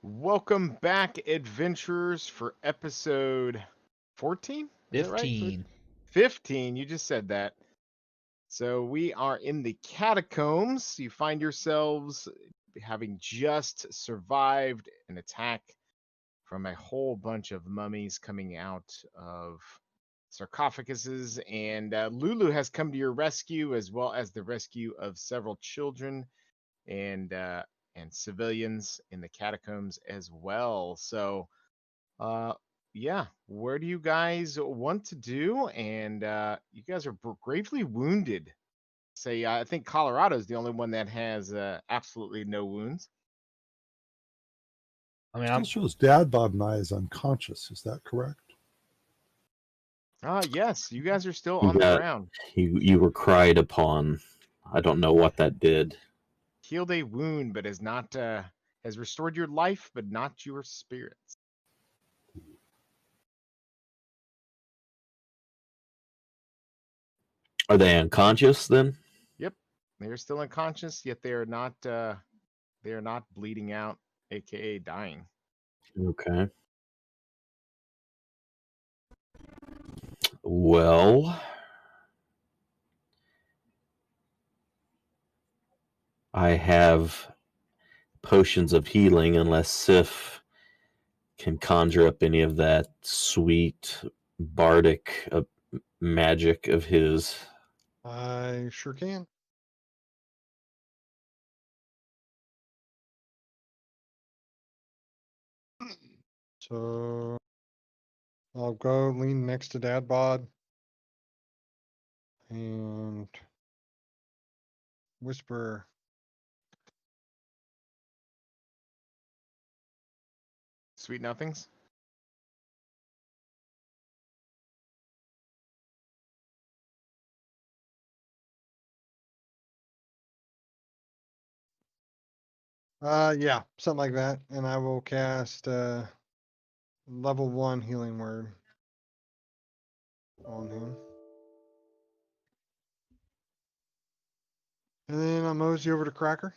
Welcome back, adventurers, for episode 14? Is that right? 15. 15, you just said that. So we are in the catacombs. You find yourselves having just survived an attack from a whole bunch of mummies coming out of sarcophaguses, and Lulu has come to your rescue, as well as the rescue of several children and civilians in the catacombs as well. So, uh, yeah, where do you guys want to do? And you guys are gravely wounded. Say, I think Colorado is the only one that has absolutely no wounds. I mean, Still shows Dad Bod and I is unconscious. Is that correct? Yes, you guys are still on the That ground. you were cried upon. I don't know what that did. Healed a wound, but has not has restored your life, but not your spirits. Are they unconscious then? Yep, they are still unconscious, yet they are not bleeding out, aka dying. Okay. Well, I have potions of healing unless Sif can conjure up any of that sweet bardic magic of his. I sure can. So I'll go lean next to Dad Bod and whisper. Sweet nothings. Yeah, something like that. And I will cast level 1 healing word on him. And then I'll mosey over to Cracker.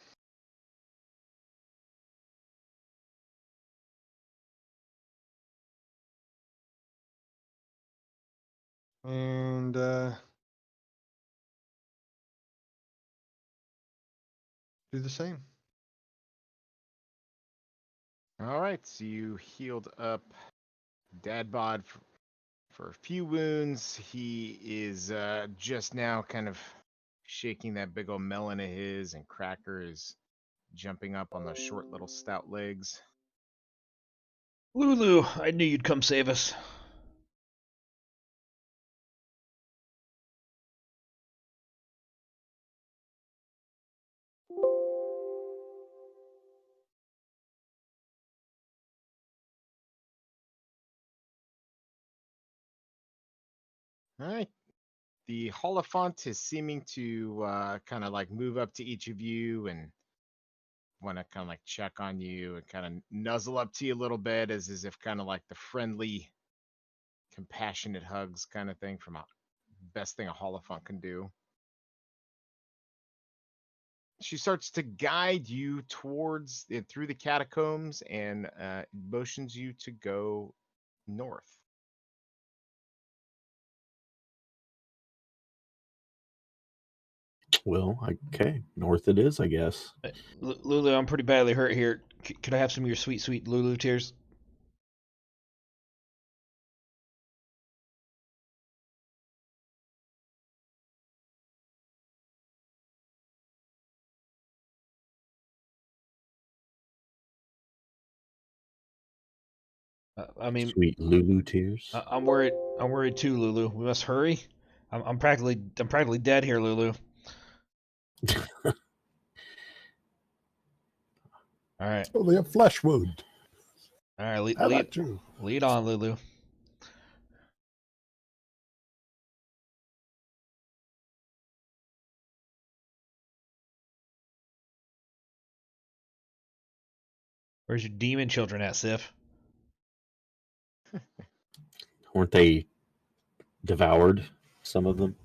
And do the same. All right, so you healed up Dad Bod for a few wounds. He is just now kind of shaking that big old melon of his, and Cracker is jumping up on those short little stout legs. Lulu, I knew you'd come save us. All right. The Holophant is seeming to kind of like move up to each of you and want to kind of like check on you and kind of nuzzle up to you a little bit, as if kind of like the friendly, compassionate hugs kind of thing from a best thing a Holophant can do. She starts to guide you towards through the catacombs and motions you to go north. Well, okay, north it is, I guess. Lulu, I'm pretty badly hurt here. Could I have some of your sweet, sweet Lulu tears? I mean, Sweet Lulu tears. I'm worried. I'm worried too, Lulu. We must hurry. I'm practically dead here, Lulu. All right. Only a flesh wound. All right. How about you? Lead on, Lulu. Where's your demon children at, Sif? Weren't they devoured? Some of them.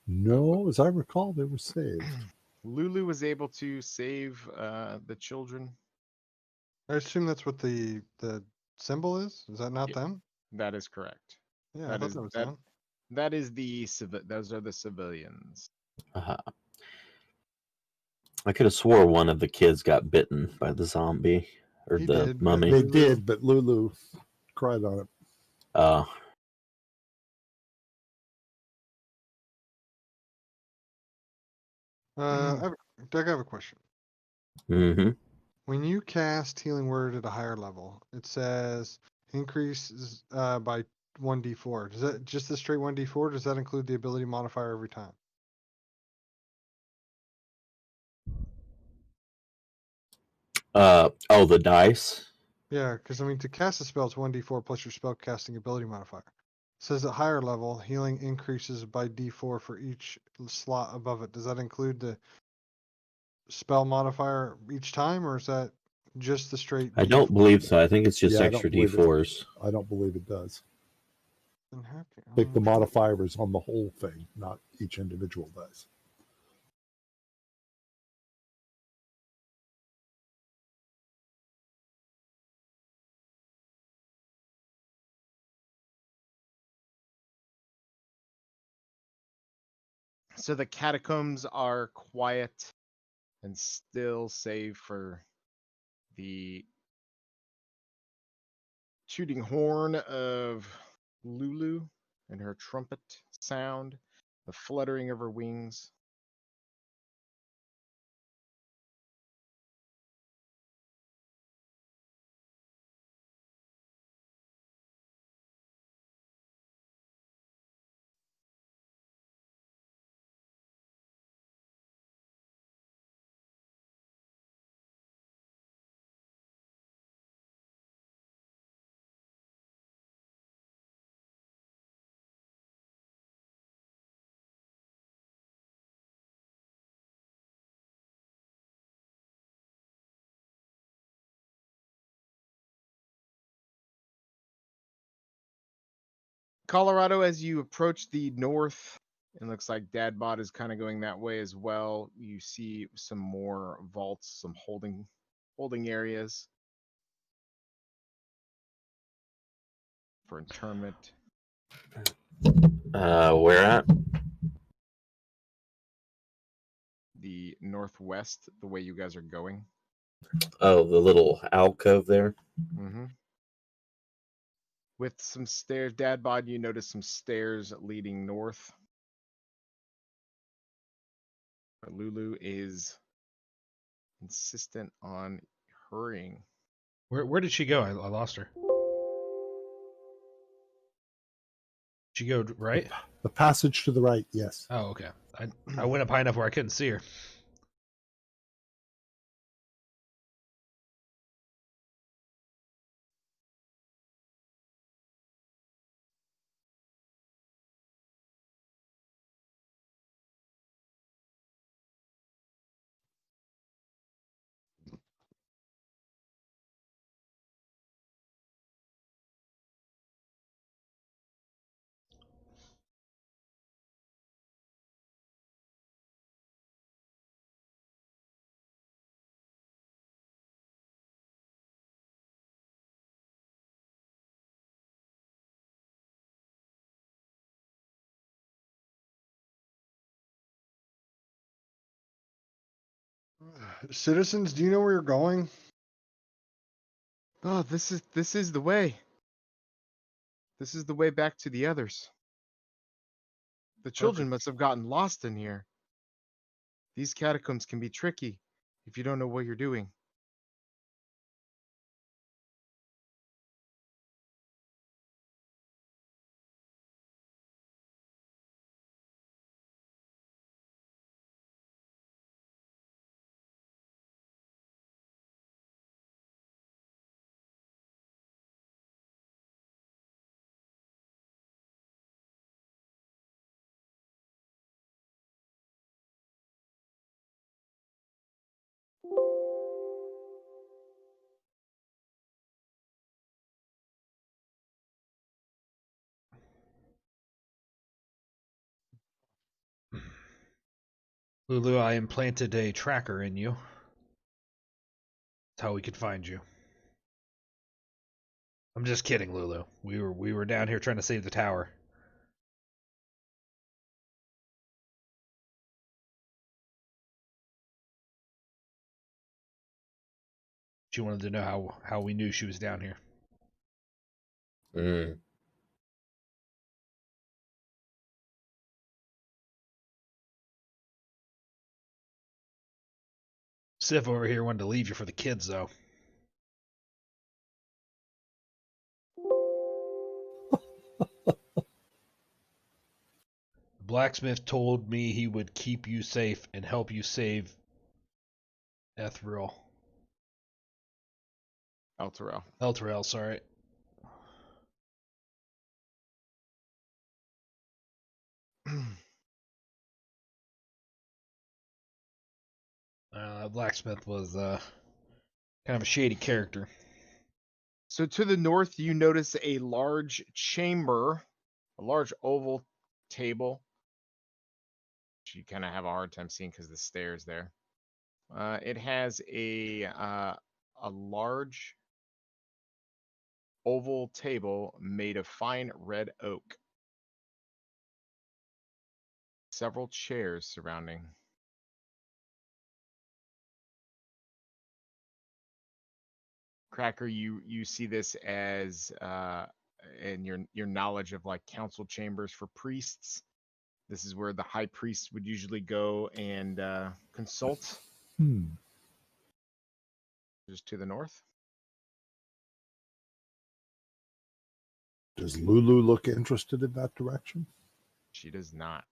No, as I recall, they were saved. Lulu was able to save the children. I assume that's what the symbol is. Is that not Yeah. them? That is correct. Yeah, I That thought is that was that. them. That is the those are the civilians. Uh-huh. I could have swore one of the kids got bitten by the zombie or He the did, but mummy. They Lulu- did, but Lulu cried on it. Uh, Doug, I have a question. mm-hmm. When you cast Healing Word at a higher level, it says increases by 1d4. Does that just the straight 1d4? Does that include the ability modifier every time? Oh, the dice. Yeah, because I mean, to cast a spell, it's 1d4 plus your spell casting ability modifier. It says at higher level, healing increases by d4 for each slot above it. Does that include the spell modifier each time, or is that just the straight I d4? don't believe so. I think it's just Yeah, I extra don't believe it. d4s. I don't believe it does. Then how I think the can- modifier is on the whole thing, not each individual dice. So the catacombs are quiet and still, save for the shooting horn of Lulu and her trumpet sound, the fluttering of her wings. Colorado, as you approach the north, it looks like Dadbot is kind of going that way as well. You see some more vaults, some holding areas for internment. Where at? The northwest, the way you guys are going. Oh, the little alcove there. Mm-hmm. With some stairs, Dadbot, you notice some stairs leading north. But Lulu is insistent on hurrying. Where did she go? I lost her. She go right? The passage to the right, yes. Oh, okay. I went up high enough where I couldn't see her. Citizens, do you know where you're going? Oh, this is the way. This is the way back to the others. The children Perfect. must have gotten lost in here. These catacombs can be tricky if you don't know what you're doing. Lulu, I implanted a tracker in you. That's how we could find you. I'm just kidding, Lulu. We were down here trying to save the tower. She wanted to know how we knew she was down here. Mm. Sif over here wanted to leave you for the kids, though. The blacksmith told me he would keep you safe and help you save Ethril. Elturel, sorry. Blacksmith was kind of a shady character. So to the north, you notice a large chamber, a large oval table. You kind of have a hard time seeing because the stairs there. It has a large oval table made of fine red oak. Several chairs surrounding. Cracker, you see this as and your knowledge of like council chambers for priests. This is where the high priest would usually go and consult. Just to the north. Does Lulu look interested in that direction? She does not.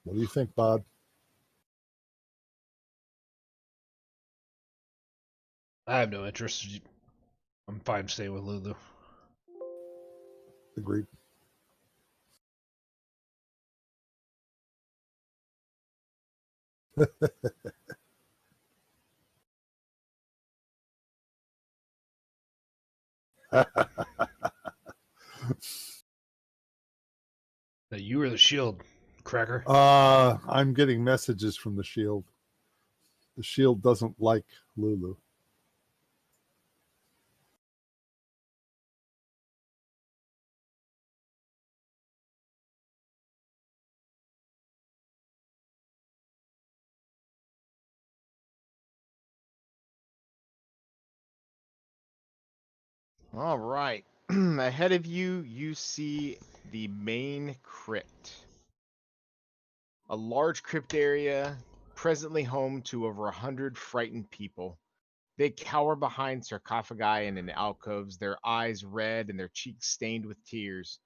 What do you think, Bob? I have no interest. I'm fine staying with Lulu. Agreed. Now, you were the shield, Cracker. I'm getting messages from the shield. The shield doesn't like Lulu. All right. Ahead of you, you see the main crypt. A large crypt area, presently home to over 100 frightened people. They cower behind sarcophagi and in alcoves, their eyes red and their cheeks stained with tears.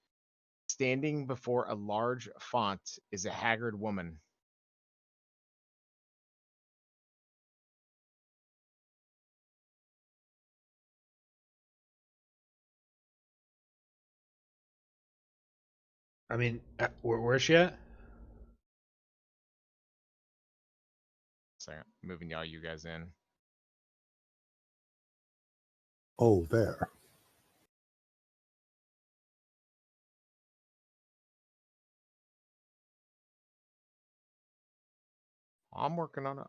Standing before a large font is a haggard woman. I mean, where's she at? Sorry, moving you guys in. Oh, there. I'm working on it.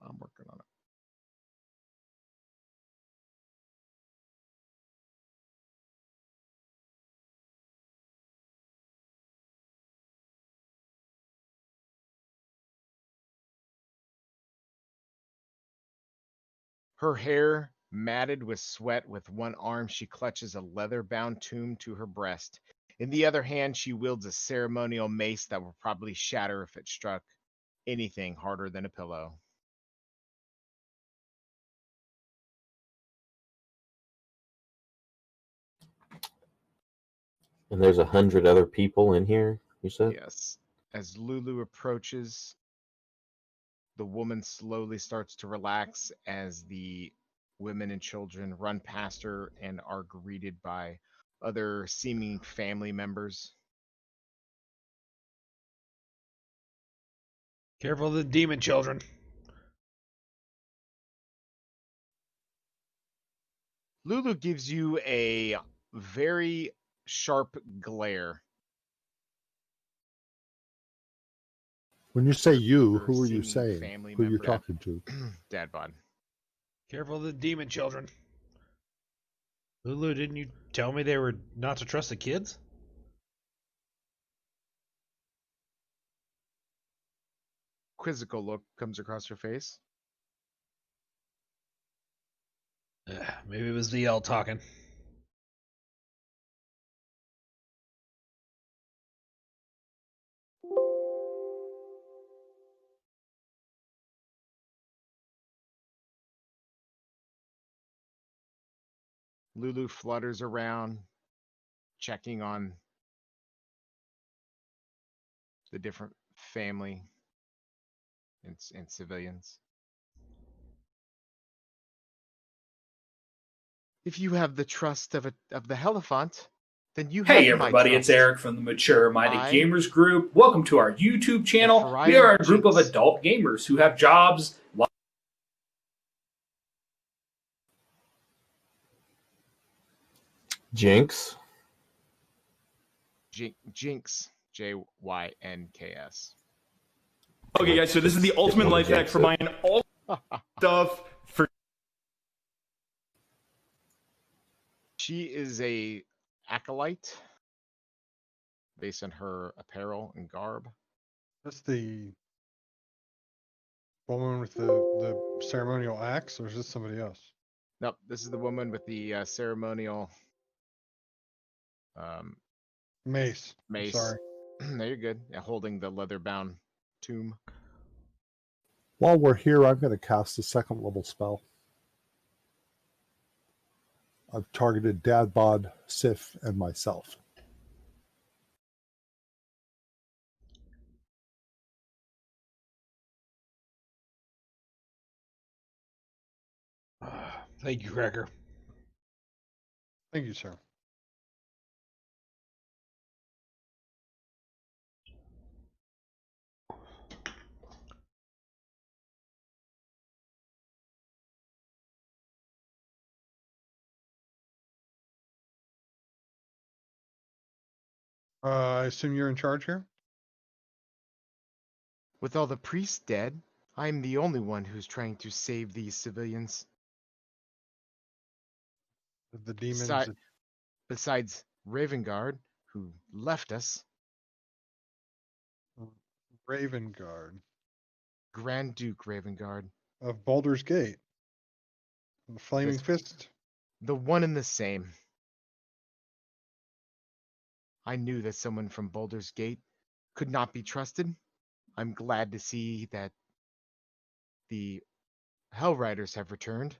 Her hair matted with sweat, with one arm she clutches a leather-bound tomb to her breast. In the other hand, she wields a ceremonial mace that will probably shatter if it struck anything harder than a pillow. And there's 100 other people in here, you said? Yes. As Lulu approaches, the woman slowly starts to relax as the women and children run past her and are greeted by other seeming family members. Careful of the demon children. Lulu gives you a very sharp glare. When you say you, her who are you seeming saying? family Who are you member. talking to? Dad bod. Careful of the demon children. Lulu, didn't you tell me they were not to trust the kids? Quizzical look comes across her face. Maybe it was VL talking. Lulu flutters around, checking on the different family and civilians. If you have the trust of the Hierophant, then you have Hey my everybody, it's trust. Eric from the Mature Minded I, Gamers Group. Welcome to our YouTube channel. We Friar are a group of Jinx. adult gamers who have jobs. Jinx. Jinx, Jynks. Okay guys, so this is the ultimate life hack for buying all stuff for... She is a acolyte based on her apparel and garb. That's the woman with the ceremonial axe, or is this somebody else? Nope, this is the woman with the ceremonial Mace. mace. Sorry. No, you're good. Holding the leather-bound tomb. While we're here, I'm going to cast a second level spell. I've targeted Dad bod, Sif, and myself. Thank you, Cracker. Thank you, sir. I assume you're in charge here? With all the priests dead, I'm the only one who's trying to save these civilians. The demons. Besides Ravengard, who left us. Ravengard. Grand Duke Ravengard. Of Baldur's Gate. The Flaming Fist. The one and the same. I knew that someone from Baldur's Gate could not be trusted. I'm glad to see that the Hell Riders have returned.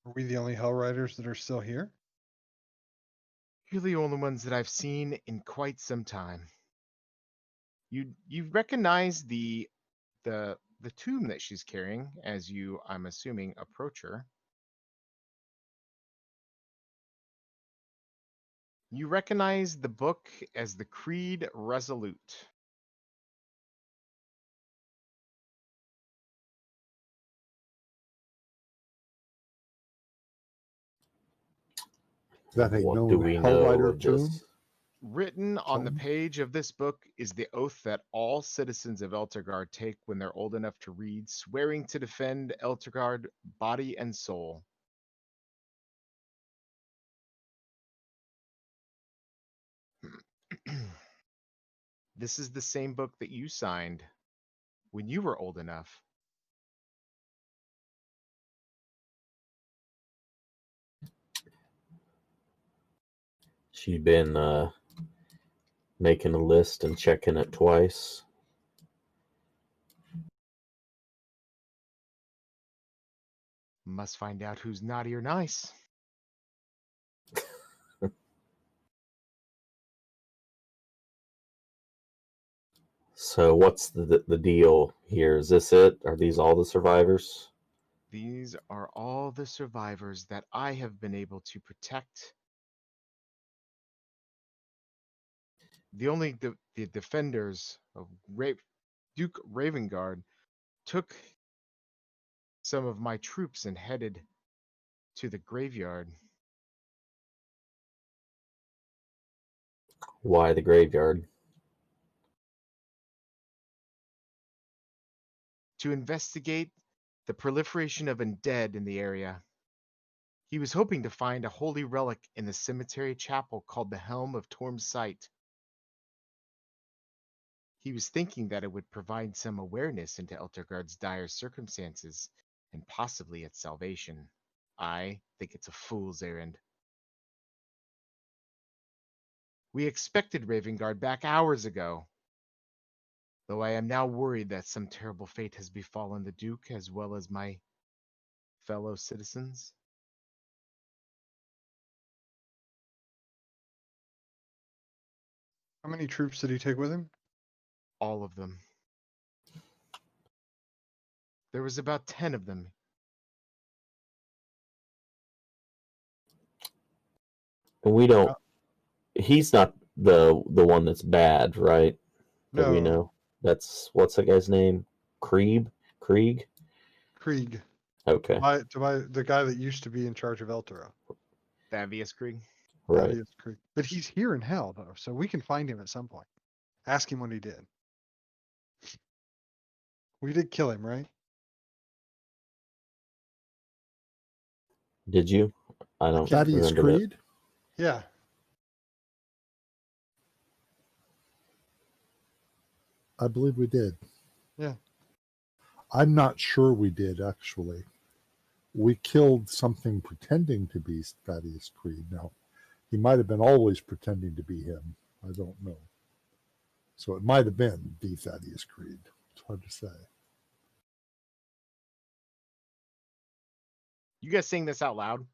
Are we the only Hell Riders that are still here? You're the only ones that I've seen in quite some time. You recognize the tomb that she's carrying as you, I'm assuming, approach her. You recognize the book as the Creed Resolute. That a What known do we Hell know Rider of tomb? this? Written on the page of this book is the oath that all citizens of Eltergard take when they're old enough to read, swearing to defend Eltergard body and soul. This is the same book that you signed when you were old enough. She's been making a list and checking it twice. Must find out who's naughty or nice. So what's the deal here? Is this it? Are these all the survivors? These are all the survivors that I have been able to protect. The defenders of Duke Ravengard took some of my troops and headed to the graveyard. Why the graveyard? to investigate the proliferation of undead in the area. He was hoping to find a holy relic in the cemetery chapel called the Helm of Torm's Sight. He was thinking that it would provide some awareness into Eltergard's dire circumstances and possibly its salvation. I think it's a fool's errand. We expected Ravengard back hours ago, though I am now worried that some terrible fate has befallen the Duke as well as my fellow citizens. How many troops did he take with him? All of them. There was about 10 of them. And we don't. He's not the one that's bad, right? That we No. know. That's what's that guy's name? Krieg. Krieg. Okay. The guy that used to be in charge of Eltera. Thavius Krieg. Right. Thavius Krieg. But he's here in hell, though, so we can find him at some point. Ask him what he did. We did kill him, right? Did you? I don't Thaddeus remember Creed? Yeah. I believe we did. Yeah. I'm not sure we did, actually. We killed something pretending to be Thaddeus Creed. Now, he might have been always pretending to be him. I don't know. So it might have been the Thaddeus Creed. It's hard to say. You guys saying this out loud?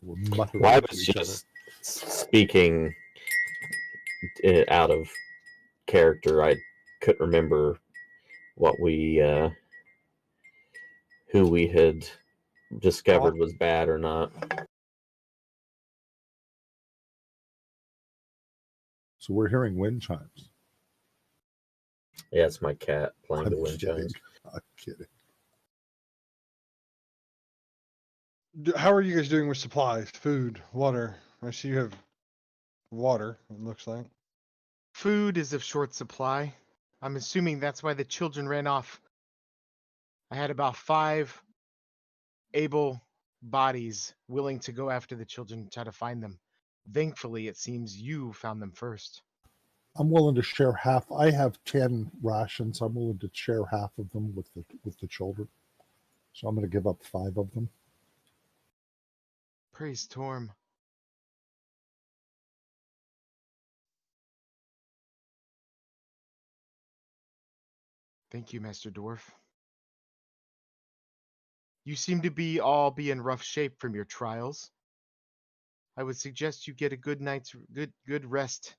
We're muttering Well, I to was each other. just speaking out of character. I couldn't remember what who we had discovered was bad or not. So we're hearing wind chimes. Yeah, it's my cat playing the I'm wind kidding. chimes. I'm kidding. How are you guys doing with supplies? Food, water? I see you have water, it looks like. Food is of short supply. I'm assuming that's why the children ran off. I had about 5 able bodies willing to go after the children and try to find them. Thankfully, it seems you found them first. I'm willing to share half. I have 10 rations. I'm willing to share half of them with the children. So I'm going to give up 5 of them. Praise Torm. Thank you, Master Dwarf. You seem to be in rough shape from your trials. I would suggest you get a good night's good rest,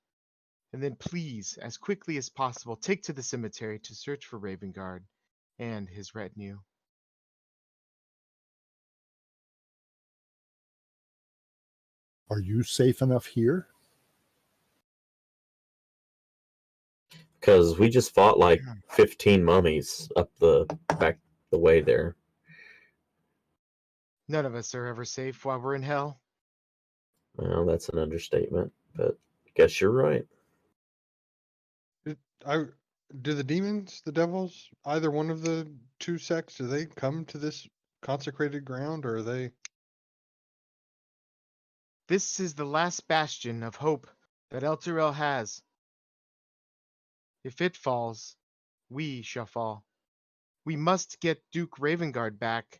and then please, as quickly as possible, take to the cemetery to search for Ravengard and his retinue. Are you safe enough here? Because we just fought like 15 mummies up the way there. None of us are ever safe while we're in hell. Well, that's an understatement, but I guess you're right. Do the demons, the devils, either one of the two sects, do they come to this consecrated ground, or are they? This is the last bastion of hope that Elturel has. If it falls, we shall fall. We must get Duke Ravengard back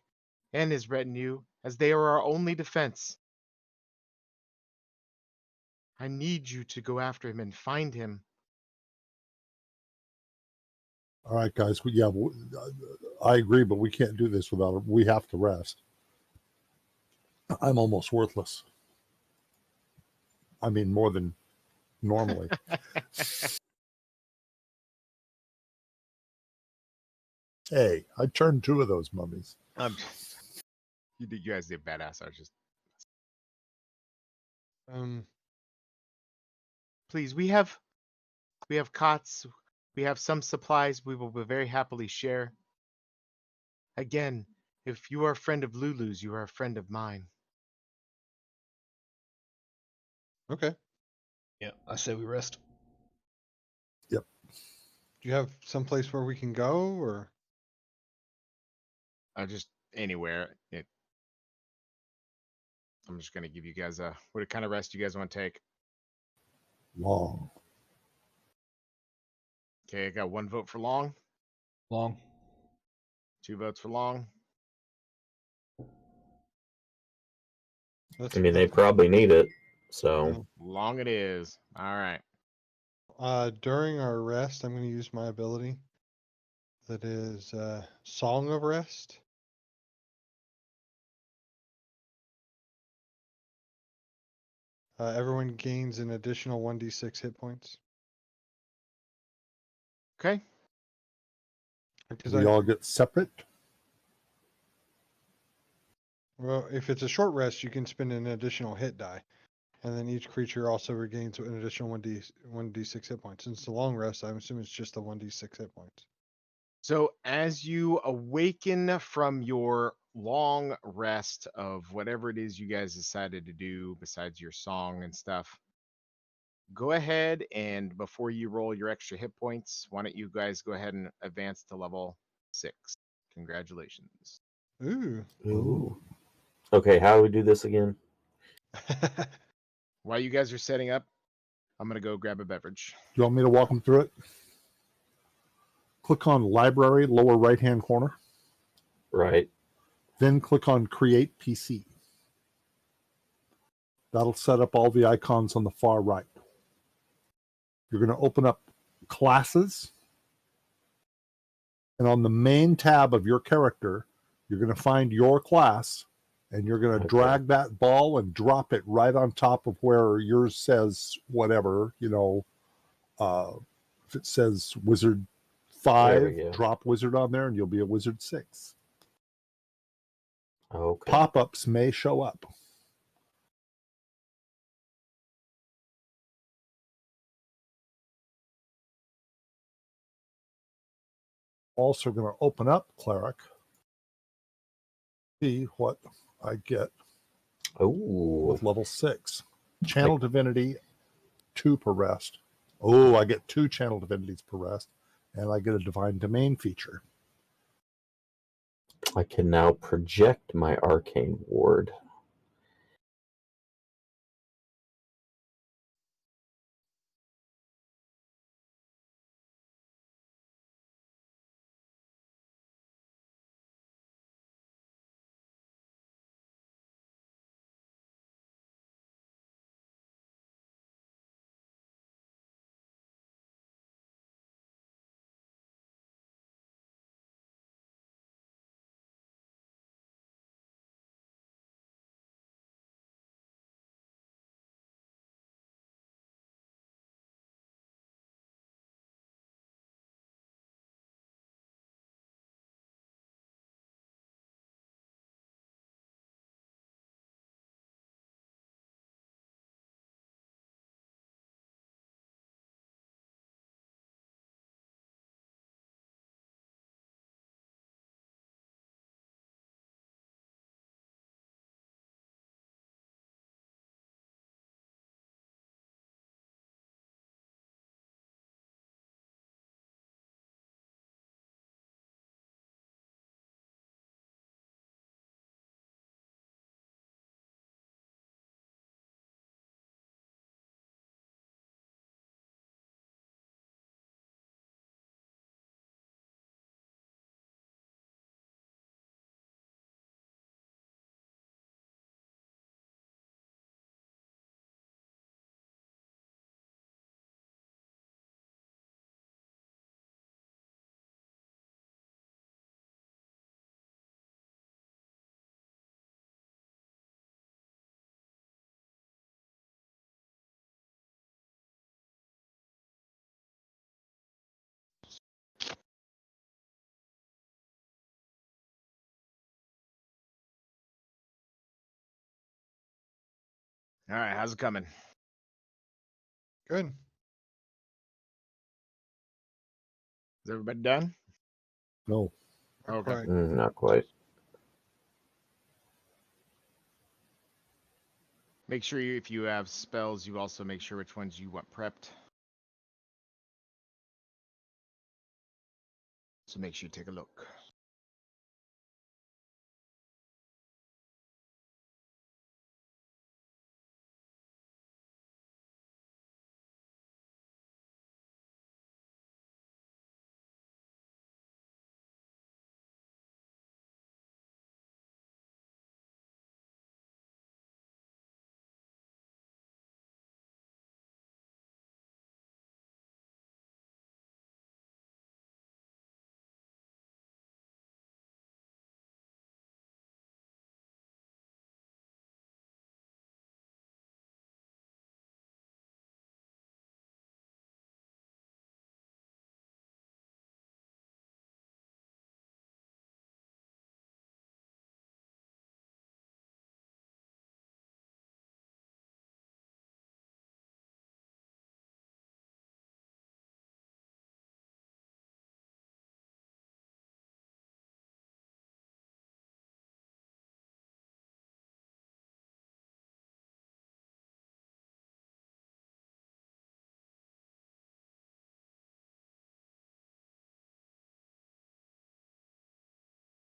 and his retinue, as they are our only defense. I need you to go after him and find him. All right, guys. I agree, but we can't do this without it. We have to rest. I'm almost worthless. I mean, more than normally. Hey, I turned 2 of those mummies. You guys did badass. I was just. Please, we have cots. We have some supplies we will very happily share. Again, if you are a friend of Lulu's, you are a friend of mine. Okay. Yeah, I say we rest. Yep. Do you have some place where we can go, or? Just anywhere. I'm just gonna give you guys what kind of rest do you guys want to take? Long. Okay, I got 1 vote for long, Long. 2 votes for long. That's I mean, they probably need it. So Long it is. All right. During our rest, I'm going to use my ability. That is Song of Rest. Everyone gains an additional 1d6 hit points. Okay. Because We all get separate. well, if it's a short rest, you can spend an additional hit die, and then each creature also regains an additional 1d6 hit points. Since it's a long rest, I'm assuming it's just the 1d6 hit points. So as you awaken from your long rest of whatever it is you guys decided to do besides your song and stuff, go ahead and before you roll your extra hit points, why don't you guys go ahead and advance to level 6? Congratulations. Ooh. ooh. Okay, how do we do this again? While you guys are setting up, I'm going to go grab a beverage. Do you want me to walk them through it? Click on Library, lower right-hand corner. Right. Then click on Create PC. That'll set up all the icons on the far right. You're going to open up Classes. And on the main tab of your character, you're going to find your class. And you're going to drag that ball and drop it right on top of where yours says whatever, if it says Wizard 5, drop Wizard on there and you'll be a Wizard 6. Okay. Pop-ups may show up. Also going to open up Cleric. See what I get with level 6. Channel Divinity, 2 per rest. Oh, I get 2 Channel Divinities per rest. And I get a Divine Domain feature. I can now project my Arcane Ward. All right, how's it coming? Good. Is everybody done? No. Okay. Right. Not quite. Make sure if you have spells, you also make sure which ones you want prepped. So make sure you take a look.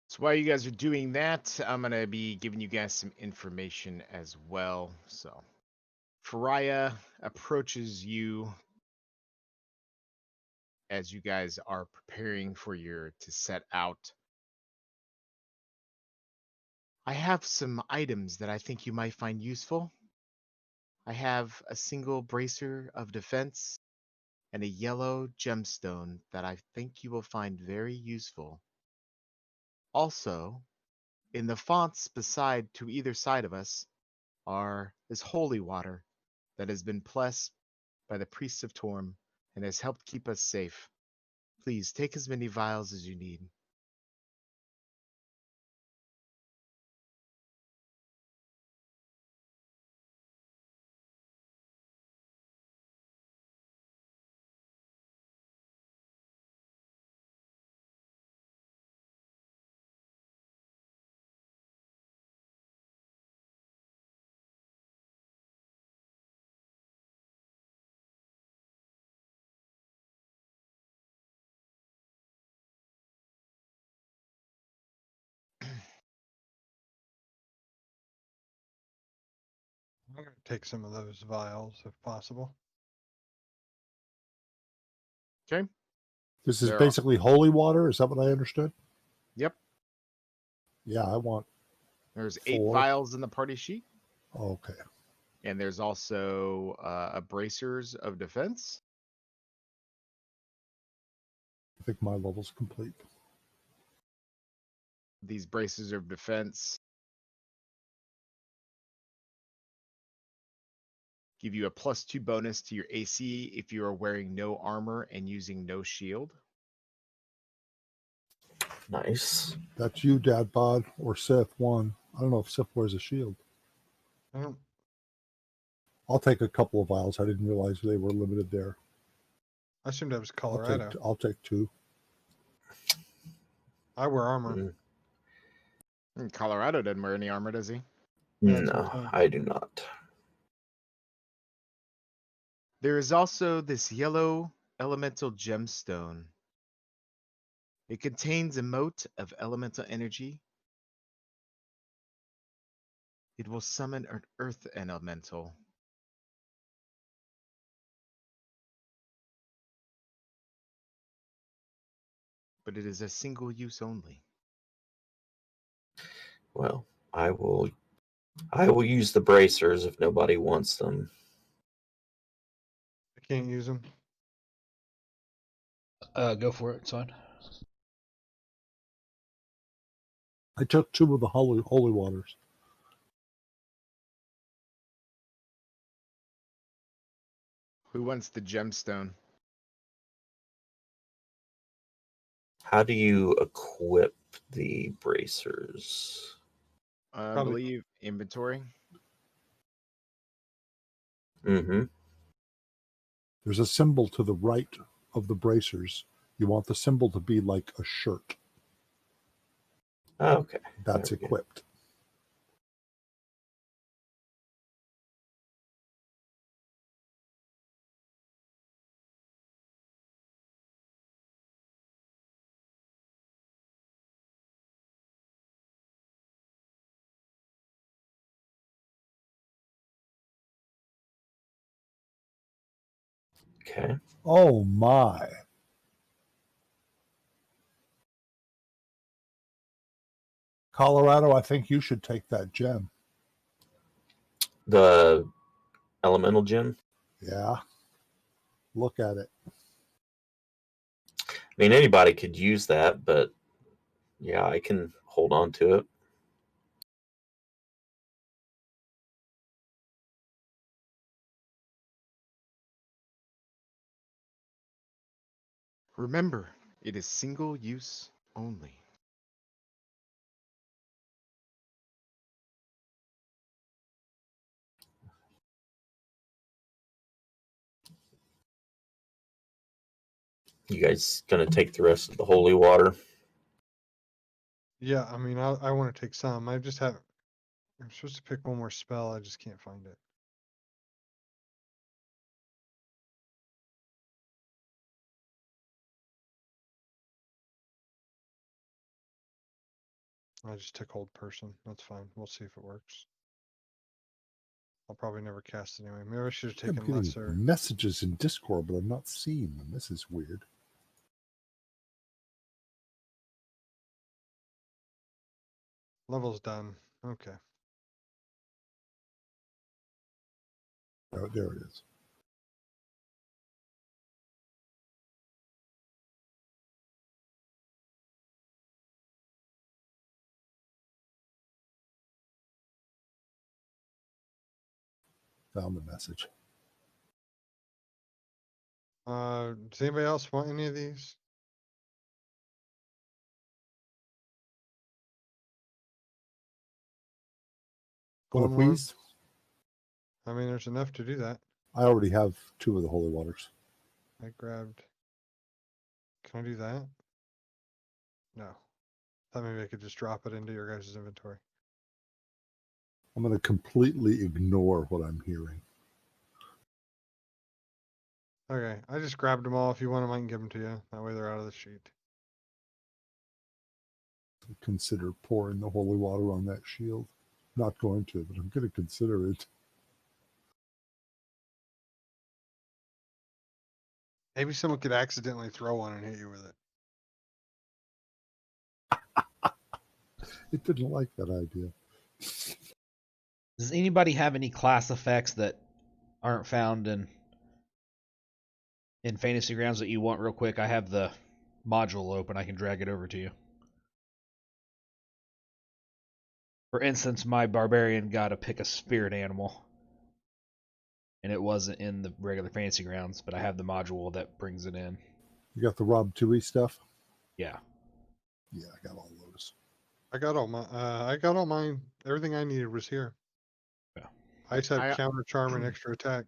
So while you guys are doing that, I'm going to be giving you guys some information as well. So Faria approaches you as you guys are preparing for to set out. I have some items that I think you might find useful. I have a single bracer of defense and a yellow gemstone that I think you will find very useful. Also, in the fonts beside to either side of us is holy water that has been blessed by the priests of Torm and has helped keep us safe. Please take as many vials as you need. I'm gonna take some of those vials if possible. Okay? This is There are, basically holy water. Is that what I understood? yep, Yeah, I want there's 8 4. vials in the party sheet, Okay. and there's also a bracers of defense. I think my level's complete. These bracers of defense give you a +2 bonus to your AC if you are wearing no armor and using no shield. Nice. That's you, Dad Bod, or Sif, one. I don't know if Sif wears a shield. I don't. I'll take a couple of vials. I didn't realize they were limited there. I assumed that was I'll Colorado. take 2. I wear armor. Mm, And Colorado doesn't wear any armor, does he? Yeah, that's what I'm No, saying. I do not. There is also this yellow elemental gemstone. It contains a mote of elemental energy. It will summon an earth elemental. But it is a single use only. Well, I will use the bracers if nobody wants them. I can't use them. Go for it. It's fine. I took 2 of the holy waters. Who wants the gemstone? How do you equip the bracers? I Probably. believe inventory. Mm-hmm. There's a symbol to the right of the bracers. You want the symbol to be like a shirt. Okay. That's There we go. equipped. Okay. Oh my. Colorado, I think you should take that gem. The elemental gem. Yeah. Look at it. I mean, anybody could use that, but yeah, I can hold on to it. Remember, it is single use only. You guys gonna take the rest of the holy water? Yeah, I mean, I want to take some. I'm supposed to pick one more spell. I just can't find it. I just took hold person. That's fine. We'll see if it works. I'll probably never cast anyway. Maybe I should have I'm taken getting lesser. messages in Discord, but I'm not seeing them. This is weird. Level's done. Okay. Oh, there it is. Found the message. Does anybody else want any of these? One One more? please. I mean, there's enough to do that. I already have 2 of the holy waters. I grabbed. Can I do that? No. Thought maybe I could just drop it into your guys' inventory. I'm going to completely ignore what I'm hearing. Okay, I just grabbed them all. If you want them, I can give them to you. That way they're out of the sheet. Consider pouring the holy water on that shield. Not going to, but I'm going to consider it. Maybe someone could accidentally throw one and hit you with it. It didn't like that idea. Does anybody have any class effects that aren't found in Fantasy Grounds that you want real quick? I have the module open. I can drag it over to you. For instance, my barbarian got to pick a spirit animal, and it wasn't in the regular Fantasy Grounds, but I have the module that brings it in. You got the Rob Tui stuff? Yeah. Yeah, I got all those. I got all mine. Everything I needed was here. Yeah. I just had counter charm and extra attack.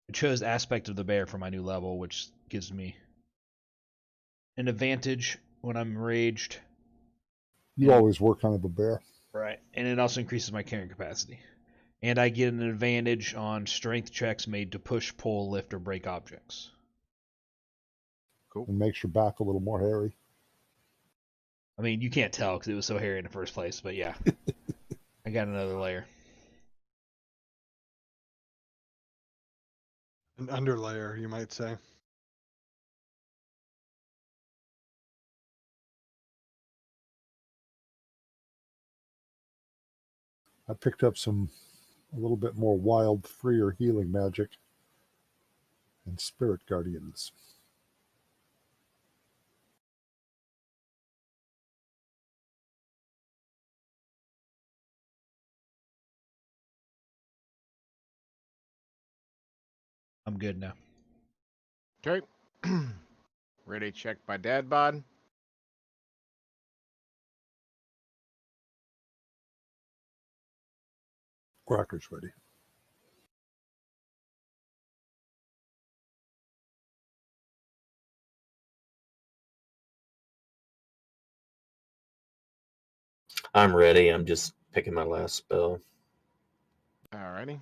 I chose Aspect of the Bear for my new level, which gives me an advantage when I'm raged. You always work on a bear. Right. And it also increases my carrying capacity. And I get an advantage on strength checks made to push, pull, lift, or break objects. Cool. And makes your back a little more hairy. I mean, you can't tell because it was so hairy in the first place, but yeah. I got another layer. An underlayer, you might say. I picked up a little bit more wild, freer healing magic and spirit guardians. I'm good now. Okay. Ready check by Dad Bod. Cracker's ready. I'm ready. I'm just picking my last spell. Alrighty.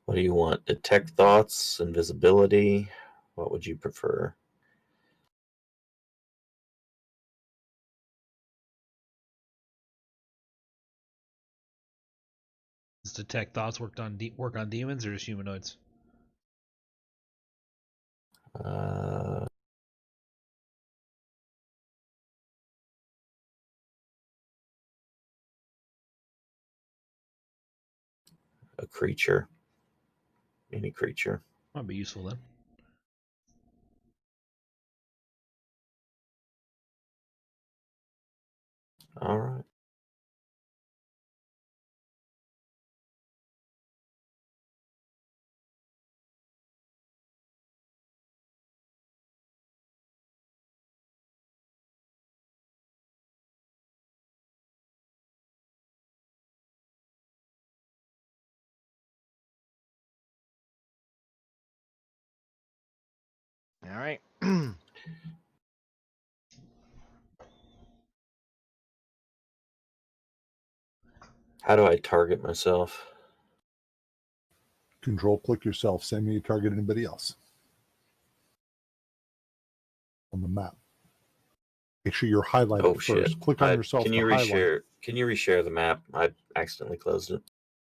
What do you want? Detect thoughts, invisibility. What would you prefer? Does detect thoughts work on demons or just humanoids? A creature. Any creature. Might be useful then. All right. All right. How do I target myself? Control click yourself. Same way you target anybody else on the map. Make sure you're highlighted Oh first. shit! Click on yourself Can to you highlight. reshare? Can you reshare the map? I accidentally closed it.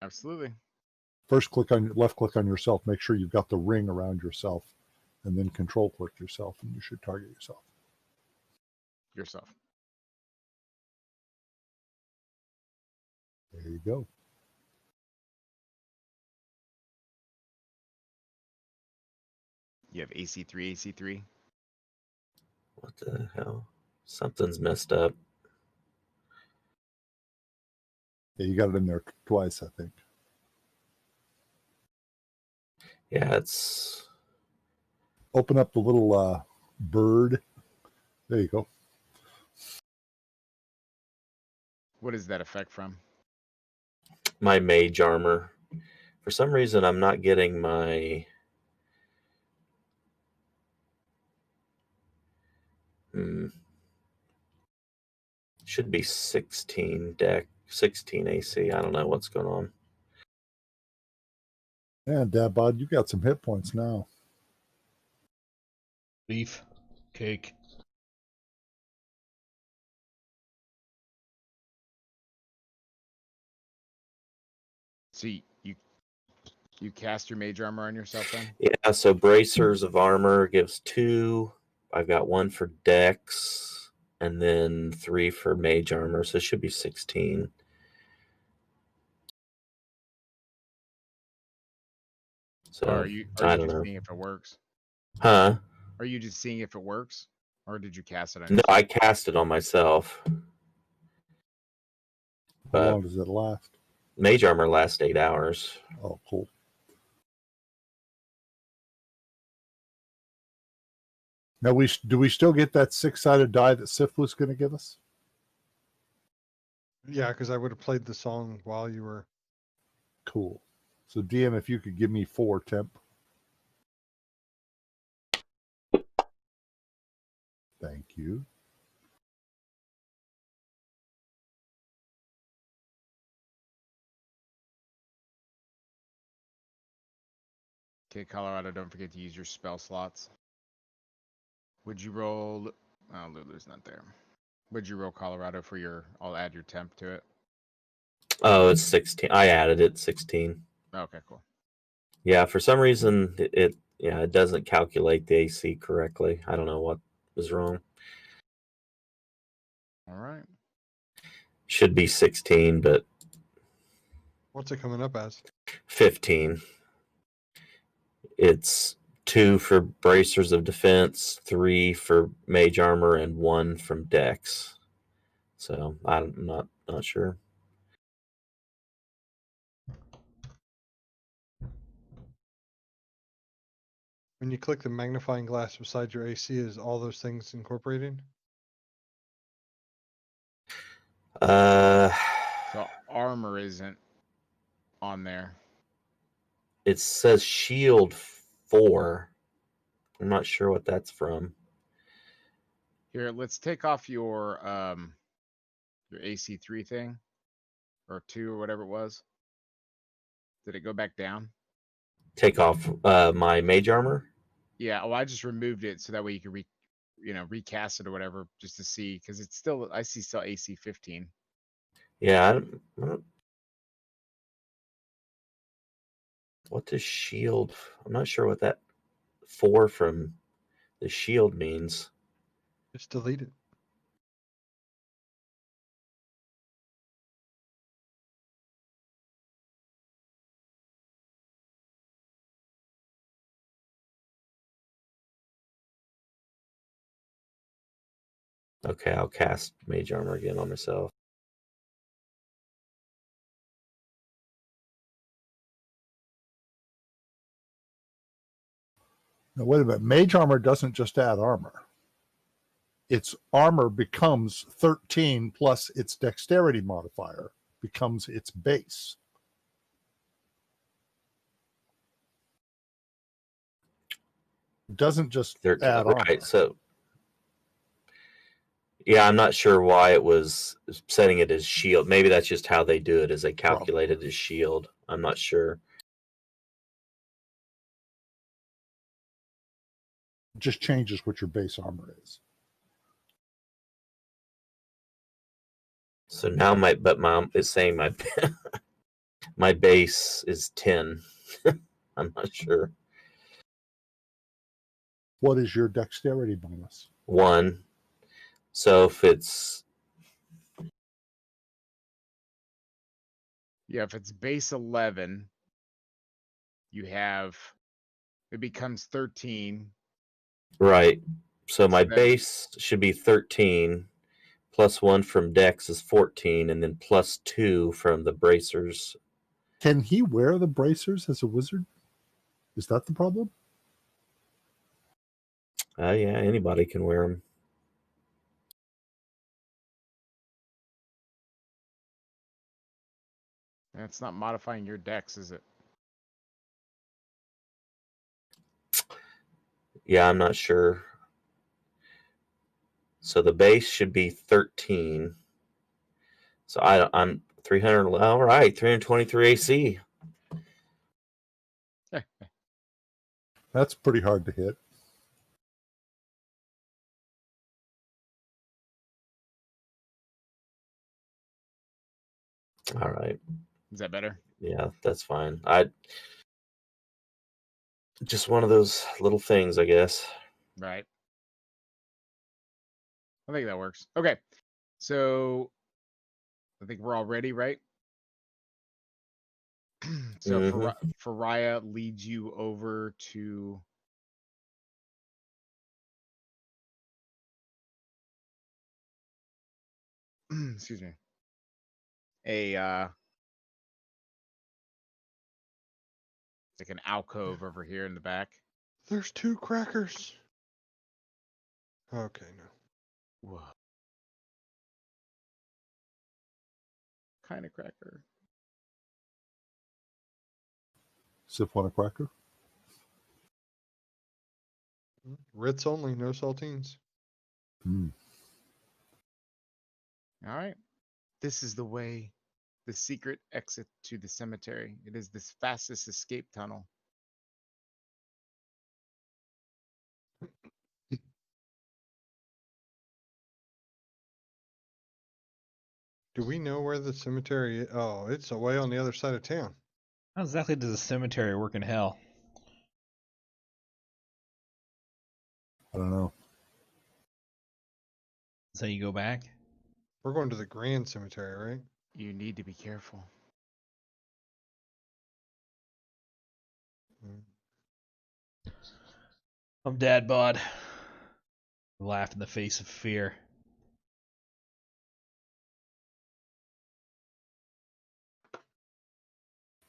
Absolutely. First, left click on yourself. Make sure you've got the ring around yourself, and then control click yourself, and you should target yourself. Yourself. There you go. You have AC3, AC3. What the hell? Something's messed up. Yeah, you got it in there twice, I think. Yeah, it's. Open up the little bird. There you go. What is that effect from? My mage armor. For some reason, I'm not getting my. Should be 16 deck, 16 AC. I don't know what's going on. Yeah, Dabod, you got some hit points now. Beef. Cake. So you cast your mage armor on yourself then? Yeah, so bracers of armor gives 2. I've got 1 for dex, and then 3 for mage armor, so it should be 16. So Or are you I don't just know. seeing if it works? Huh? Are you just seeing if it works? Or did you cast it on No, yourself? I cast it on myself. How But long does it last? mage armor lasts 8 hours. Oh, cool. Now, do we still get that 6-sided die that Sif was going to give us? Yeah, because I would have played the song while you were. Cool. So, DM, if you could give me 4 temp. Thank you. Okay, Colorado, don't forget to use your spell slots. Would you roll... Oh, Lulu's not there. Would you roll Colorado for your... I'll add your temp to it. Oh, it's 16. I added it 16. Okay, cool. Yeah, for some reason it doesn't calculate the AC correctly. I don't know what was wrong. All right. Should be 16, but What's it coming up as? 15. It's 2 for bracers of defense, 3 for mage armor, and 1 from dex. So I'm not sure. When you click the magnifying glass beside your AC, is all those things incorporated? So armor isn't on there. It says shield 4. I'm not sure what that's from. Here, let's take off your AC3 thing. Or 2 or whatever it was. Did it go back down? Take off my mage armor. Yeah, well, I just removed it so that way you can recast it or whatever, just to see, because it's still, I see still AC 15. Yeah. I don't, what does shield? I'm not sure what that 4 from the shield means. Just delete it. Okay, I'll cast Mage Armor again on myself. Now, wait a minute. Mage armor doesn't just add armor. Its armor becomes 13 plus its dexterity modifier becomes its base. It doesn't just 13. add armor. Right, so yeah, I'm not sure why it was setting it as shield. Maybe that's just how they do it, is they calculate it as shield. I'm not sure. It just changes what your base armor is. So now it's saying my my base is 10. I'm not sure. What is your dexterity bonus? 1. So if it's Yeah, if it's base 11, it becomes 13. right, so my So that, base should be 13. Plus 1 from Dex is 14, and then plus 2 from the bracers. Can he wear the bracers as a wizard? Is that the problem? Yeah, anybody can wear them. that's not modifying your dex, is it? Yeah, I'm not sure. So the base should be 13. So I'm 300. All right, 323 AC. That's pretty hard to hit. All right. Is that better? Yeah, that's fine. Just one of those little things, I guess. Right. I think that works. Okay. So I think we're all ready, right? So Raya leads you over to excuse me. Like an alcove over here in the back. There's 2 crackers. Okay, no. Whoa. Kind of cracker. Sip want a cracker? Ritz only, no saltines. Hmm. All right. This is the way, the secret exit to the cemetery. It is the fastest escape tunnel. Do we know where the cemetery is? Oh, it's away on the other side of town. How exactly does a cemetery work in hell? I don't know. So you go back? We're going to the Grand Cemetery, right? You need to be careful. I'm dad bod. Laugh in the face of fear.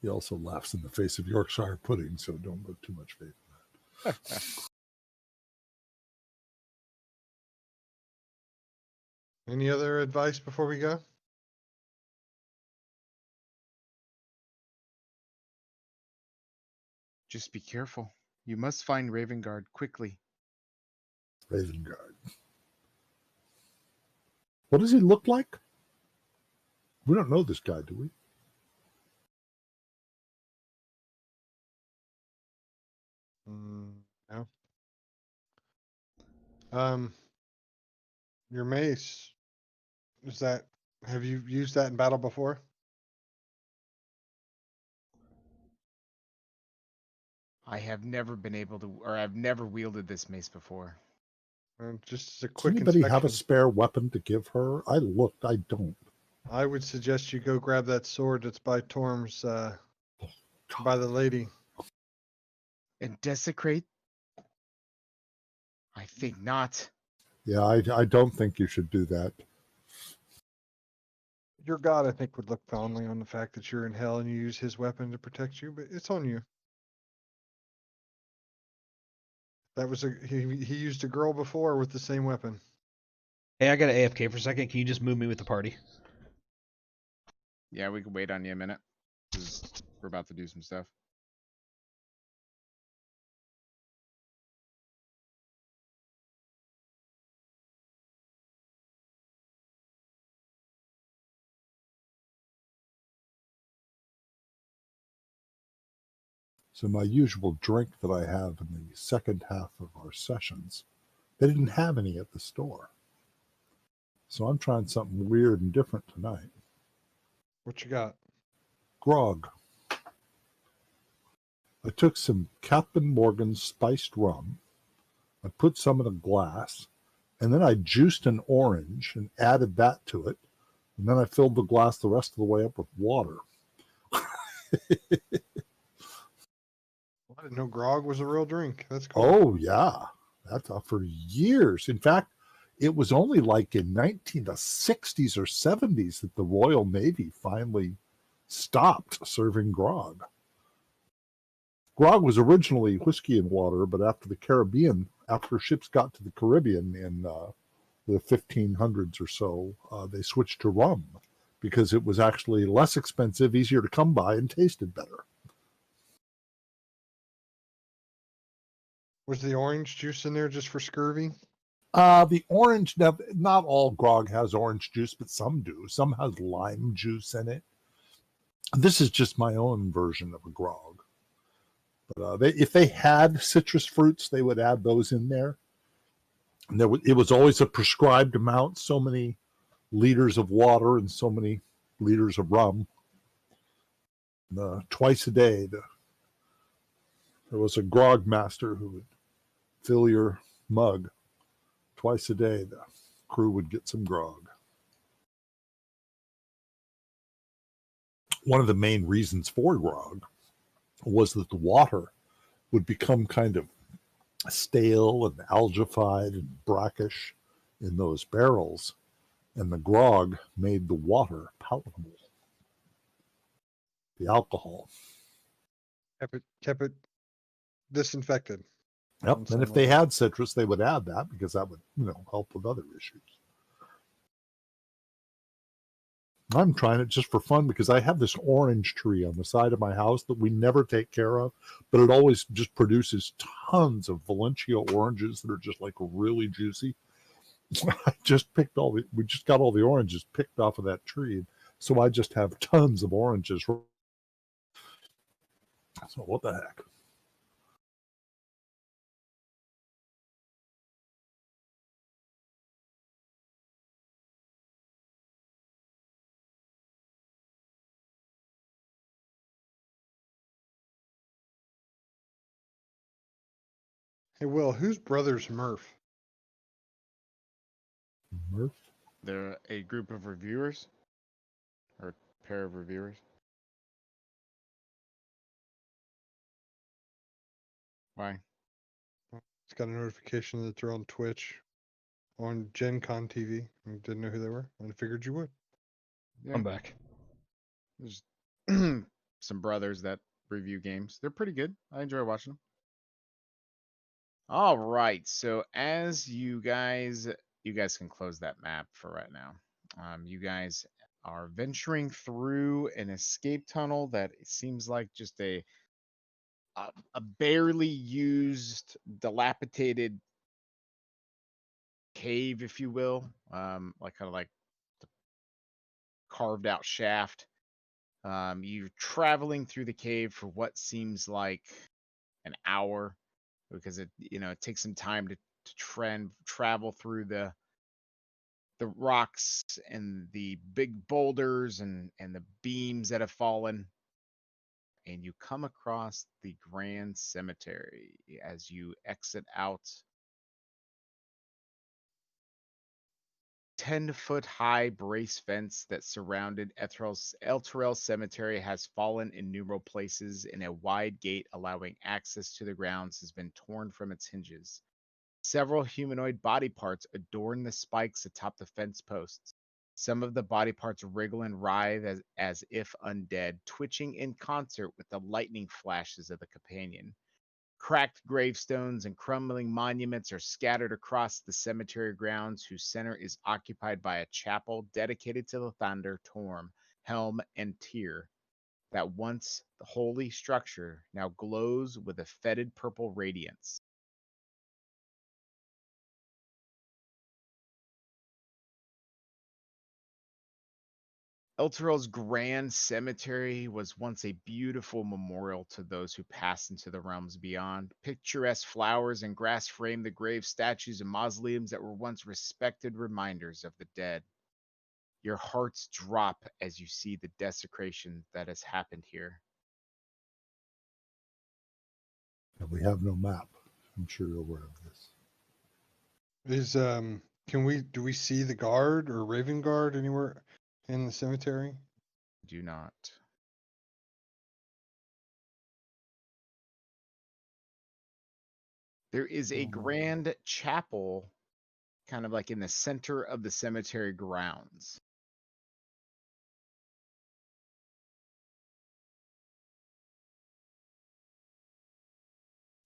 He also laughs in the face of Yorkshire pudding, so don't put too much faith in that. Any other advice before we go? Just be careful. You must find Ravengard quickly. Ravengard. What does he look like? We don't know this guy, do we? No. Your mace, have you used that in battle before? I have never been able to, or I've never wielded this mace before. Just as a Does quick anybody have a inspection, spare weapon to give her? I looked. I don't. I would suggest you go grab that sword that's by Torm's, by the lady. And desecrate? I think not. Yeah, I don't think you should do that. Your god, I think, would look fondly on the fact that you're in hell and you use his weapon to protect you, but it's on you. That was he used a girl before with the same weapon. Hey, I got an AFK for a second. Can you just move me with the party? Yeah, we can wait on you a minute. 'Cause we're about to do some stuff. So my usual drink that I have in the second half of our sessions, they didn't have any at the store. So I'm trying something weird and different tonight. What you got? Grog. I took some Captain Morgan's spiced rum. I put some in a glass, and then I juiced an orange and added that to it. And then I filled the glass the rest of the way up with water. I didn't know grog was a real drink. That's cool. Oh, yeah. That's for years. In fact, it was only like in the 60s or 70s that the Royal Navy finally stopped serving grog. Grog was originally whiskey and water, but after ships got to the Caribbean in the 1500s or so, they switched to rum because it was actually less expensive, easier to come by, and tasted better. Was the orange juice in there just for scurvy? The orange, not all grog has orange juice, but some do. Some has lime juice in it. This is just my own version of a grog. But if they had citrus fruits, they would add those in there. And it was always a prescribed amount, so many liters of water and so many liters of rum. Twice a day, there was a grog master who would fill your mug. Twice a day, the crew would get some grog. One of the main reasons for grog was that the water would become kind of stale and algified and brackish in those barrels, and the grog made the water palatable. The alcohol. Kept it disinfected. Yep. And if they had citrus, they would add that because that would, help with other issues. I'm trying it just for fun because I have this orange tree on the side of my house that we never take care of, but it always just produces tons of Valencia oranges that are just like really juicy. we just got all the oranges picked off of that tree. So I just have tons of oranges. So what the heck? Hey, Will, whose brother's Murph? Murph? They're a group of reviewers, or a pair of reviewers. Why? It's got a notification that they're on Twitch, on Gen Con TV. I didn't know who they were. I figured you would. Yeah. I'm back. There's some brothers that review games. They're pretty good. I enjoy watching them. All right. So as you guys can close that map for right now. You guys are venturing through an escape tunnel that seems like just a barely used, dilapidated cave, if you will, like kind of like the carved out shaft. You're traveling through the cave for what seems like an hour because it takes some time to travel through the rocks and the big boulders and the beams that have fallen. And you come across the Grand Cemetery as you exit out. 10-foot high brace fence that surrounded Elturel Cemetery has fallen in numerous places, and a wide gate allowing access to the grounds has been torn from its hinges. Several humanoid body parts adorn the spikes atop the fence posts. Some of the body parts wriggle and writhe as if undead, twitching in concert with the lightning flashes of the companion. Cracked gravestones and crumbling monuments are scattered across the cemetery grounds, whose center is occupied by a chapel dedicated to the Thunder, Torm, Helm, and Tyr. That once the holy structure now glows with a fetid purple radiance. Elturel's Grand Cemetery was once a beautiful memorial to those who passed into the realms beyond. Picturesque flowers and grass framed the grave statues and mausoleums that were once respected reminders of the dead. Your hearts drop as you see the desecration that has happened here. And we have no map. I'm sure you're aware of this. Do we see the guard or Raven Guard anywhere in the cemetery? Do not. There is a grand chapel kind of like in the center of the cemetery grounds.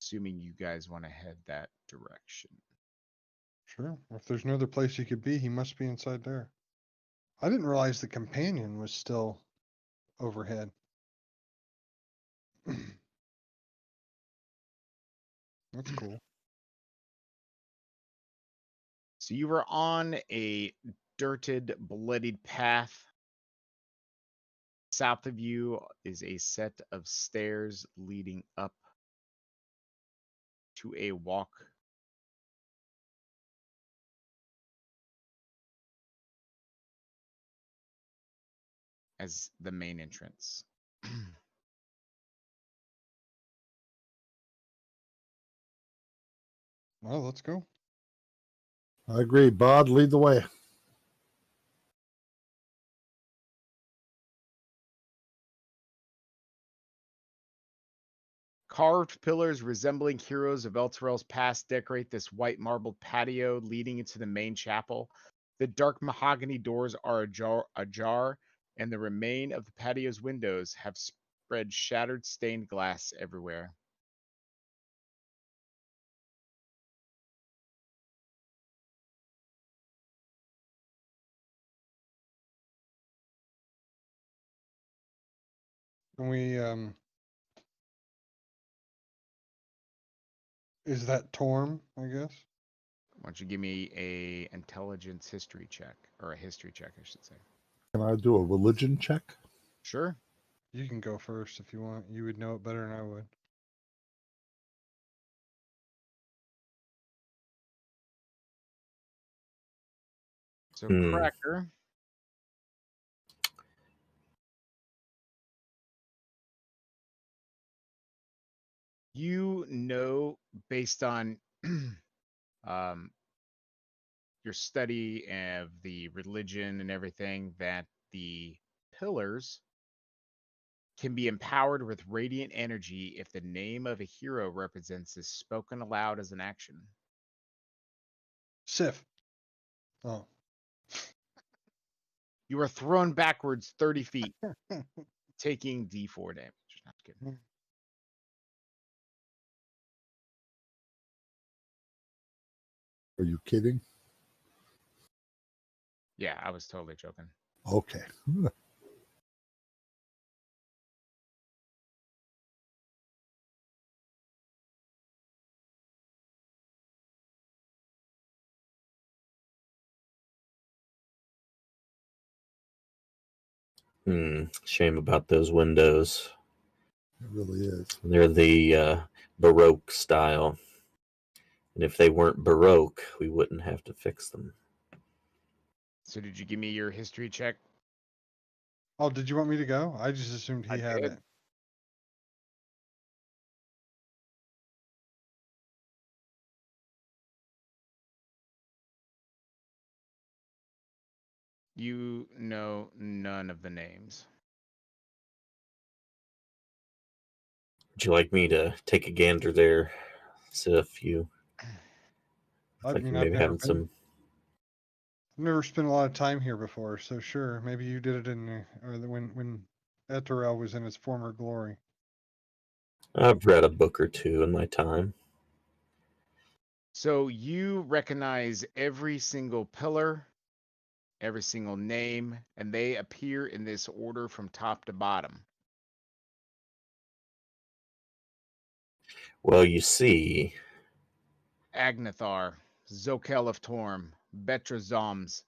Assuming you guys want to head that direction. Sure. If there's no other place he could be, he must be inside there. I didn't realize the companion was still overhead. That's cool. So you were on a dirted, bloodied path. South of you is a set of stairs leading up to a walk. As the main entrance. Well, let's go. I agree. Bod, lead the way. Carved pillars resembling heroes of Elturel's past decorate this white marbled patio leading into the main chapel. The dark mahogany doors are ajar, and the remain of the patio's windows have spread shattered stained glass everywhere. Can we is that Torm, I guess? Why don't you give me a intelligence history check, or a history check, I should say. Can I do a religion check? Sure. You can go first if you want. You would know it better than I would. So, Cracker. You know, based on your study of the religion and everything, that the pillars can be empowered with radiant energy if the name of a hero represents is spoken aloud as an action. Sif. Oh. You are thrown backwards 30 feet, taking D4 damage. Not kidding. Are you kidding? Yeah, I was totally joking. Okay. Shame about those windows. It really is. They're the Baroque style. And if they weren't Baroque, we wouldn't have to fix them. So did you give me your history check? Oh, did you want me to go? I just assumed he I had did. it. You know none of the names. Would you like me to take a gander there? See if you I like mean, you maybe having some. I've never spent a lot of time here before, so sure, maybe you did it when Eterel was in its former glory. I've read a book or two in my time. So you recognize every single pillar, every single name, and they appear in this order from top to bottom. Well, you see, Agnathar, Zokel of Torm, Betra Zoms,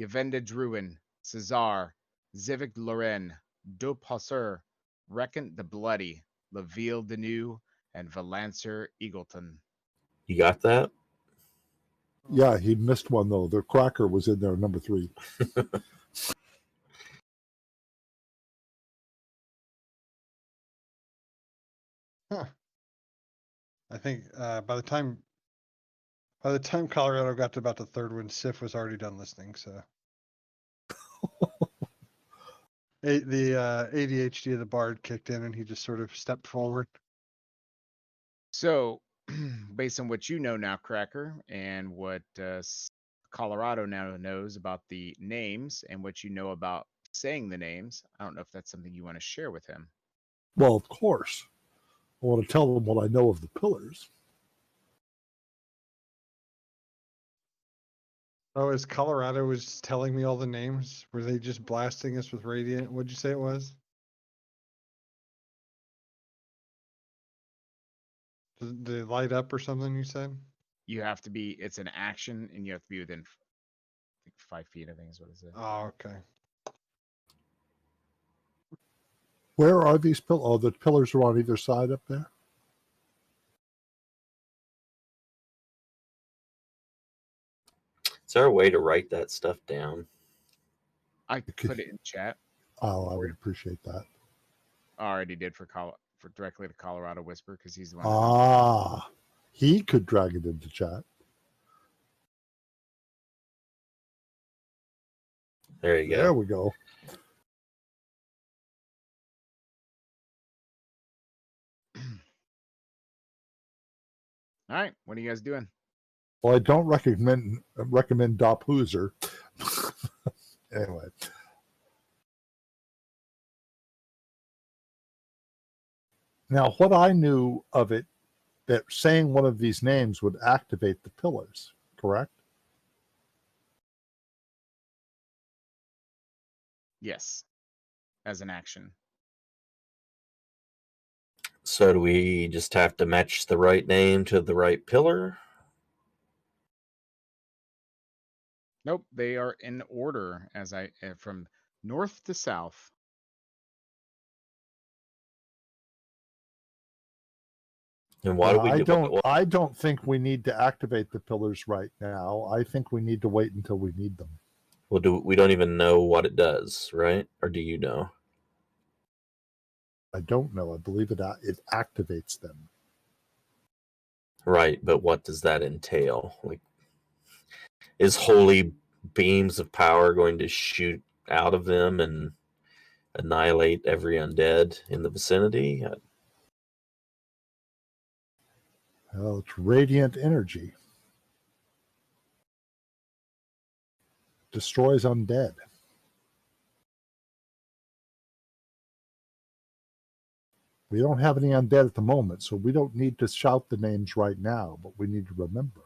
Yvenda Druin, Cesar, Zivik Loren, Dopasser, Reckon the Bloody, Laville Denew, and Valancer Eagleton. you got that? Yeah, he missed one though. The cracker was in there, number 3. Huh. I think by the time Colorado got to about the third one, Sif was already done listening. So the ADHD of the bard kicked in, and he just sort of stepped forward. So, based on what you know now, Cracker, and what Colorado now knows about the names and what you know about saying the names, I don't know if that's something you want to share with him. Well, of course. I want to tell them what I know of the pillars. Oh, as Colorado was telling me all the names, were they just blasting us with radiant? What'd you say it was? Did they light up or something? You said. You have to be, it's an action, and you have to be within 5 feet, I think is what it said. Oh, okay. Where are these pillars? Oh, the pillars are on either side up there? Is there a way to write that stuff down? I put it in chat. Oh, I would appreciate that. I already did for directly to Colorado Whisper because he's the one. Ah, he could drag it into chat. There you go. There we go. All right, what are you guys doing? Well, I don't recommend Dop Hooser. Anyway. Now, what I knew of it, that saying one of these names would activate the pillars, correct? Yes, as an action. So do we just have to match the right name to the right pillar? Nope, they are in order as from north to south. And why do we I don't think we need to activate the pillars right now. I think we need to wait until we need them. Well, we don't even know what it does, right? Or do you know? I don't know. I believe it activates them. Right, but what does that entail? Like, is holy beams of power going to shoot out of them and annihilate every undead in the vicinity? Well, it's radiant energy. Destroys undead. We don't have any undead at the moment, so we don't need to shout the names right now, but we need to remember.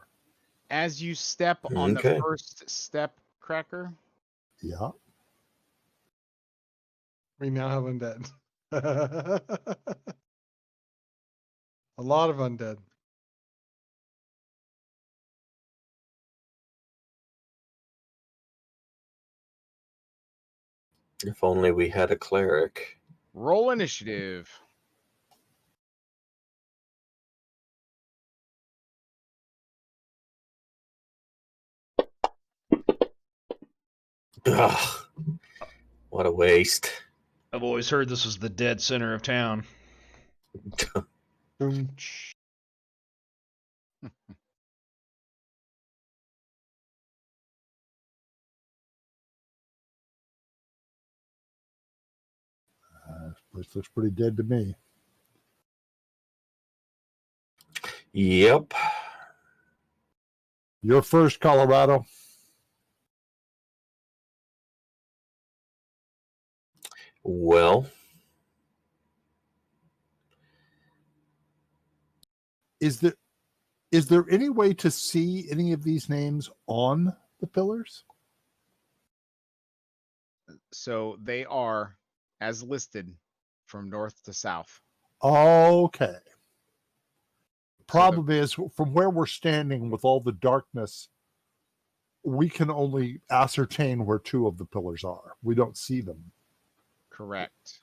As you step on the first step, Cracker. Yeah. We now have undead. A lot of undead. If only we had a cleric. Roll initiative. Ugh, what a waste. I've always heard this was the dead center of town. Boom-ch. This place looks pretty dead to me. Yep. You're first, Colorado. Well, Is there any way to see any of these names on the pillars? So they are as listed from north to south. Okay. So the- Problem is, from where we're standing with all the darkness, we can only ascertain where two of the pillars are. We don't see them. Correct.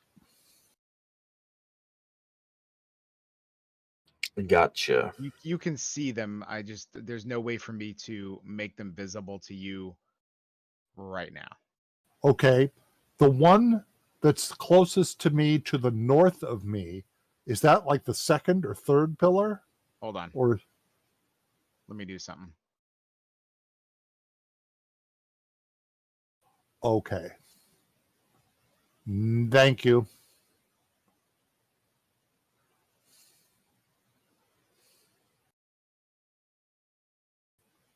gotcha. You can see them. There's no way for me to make them visible to you right now. Okay. The one that's closest to me, to the north of me, is that like the second or third pillar? Hold on. Or Let me do something. okay. Thank you.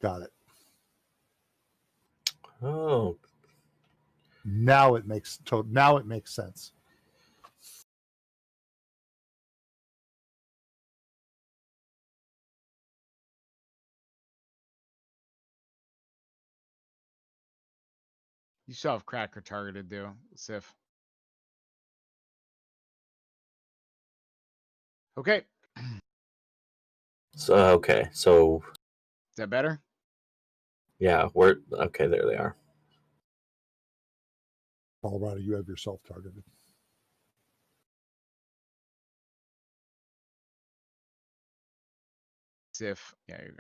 Got it. Oh, Now it makes sense. You still have Cracker targeted, though, Sif. Okay. Is so that better? yeah, okay, there they are. Colorado, you have yourself targeted. Sif. Yeah, there you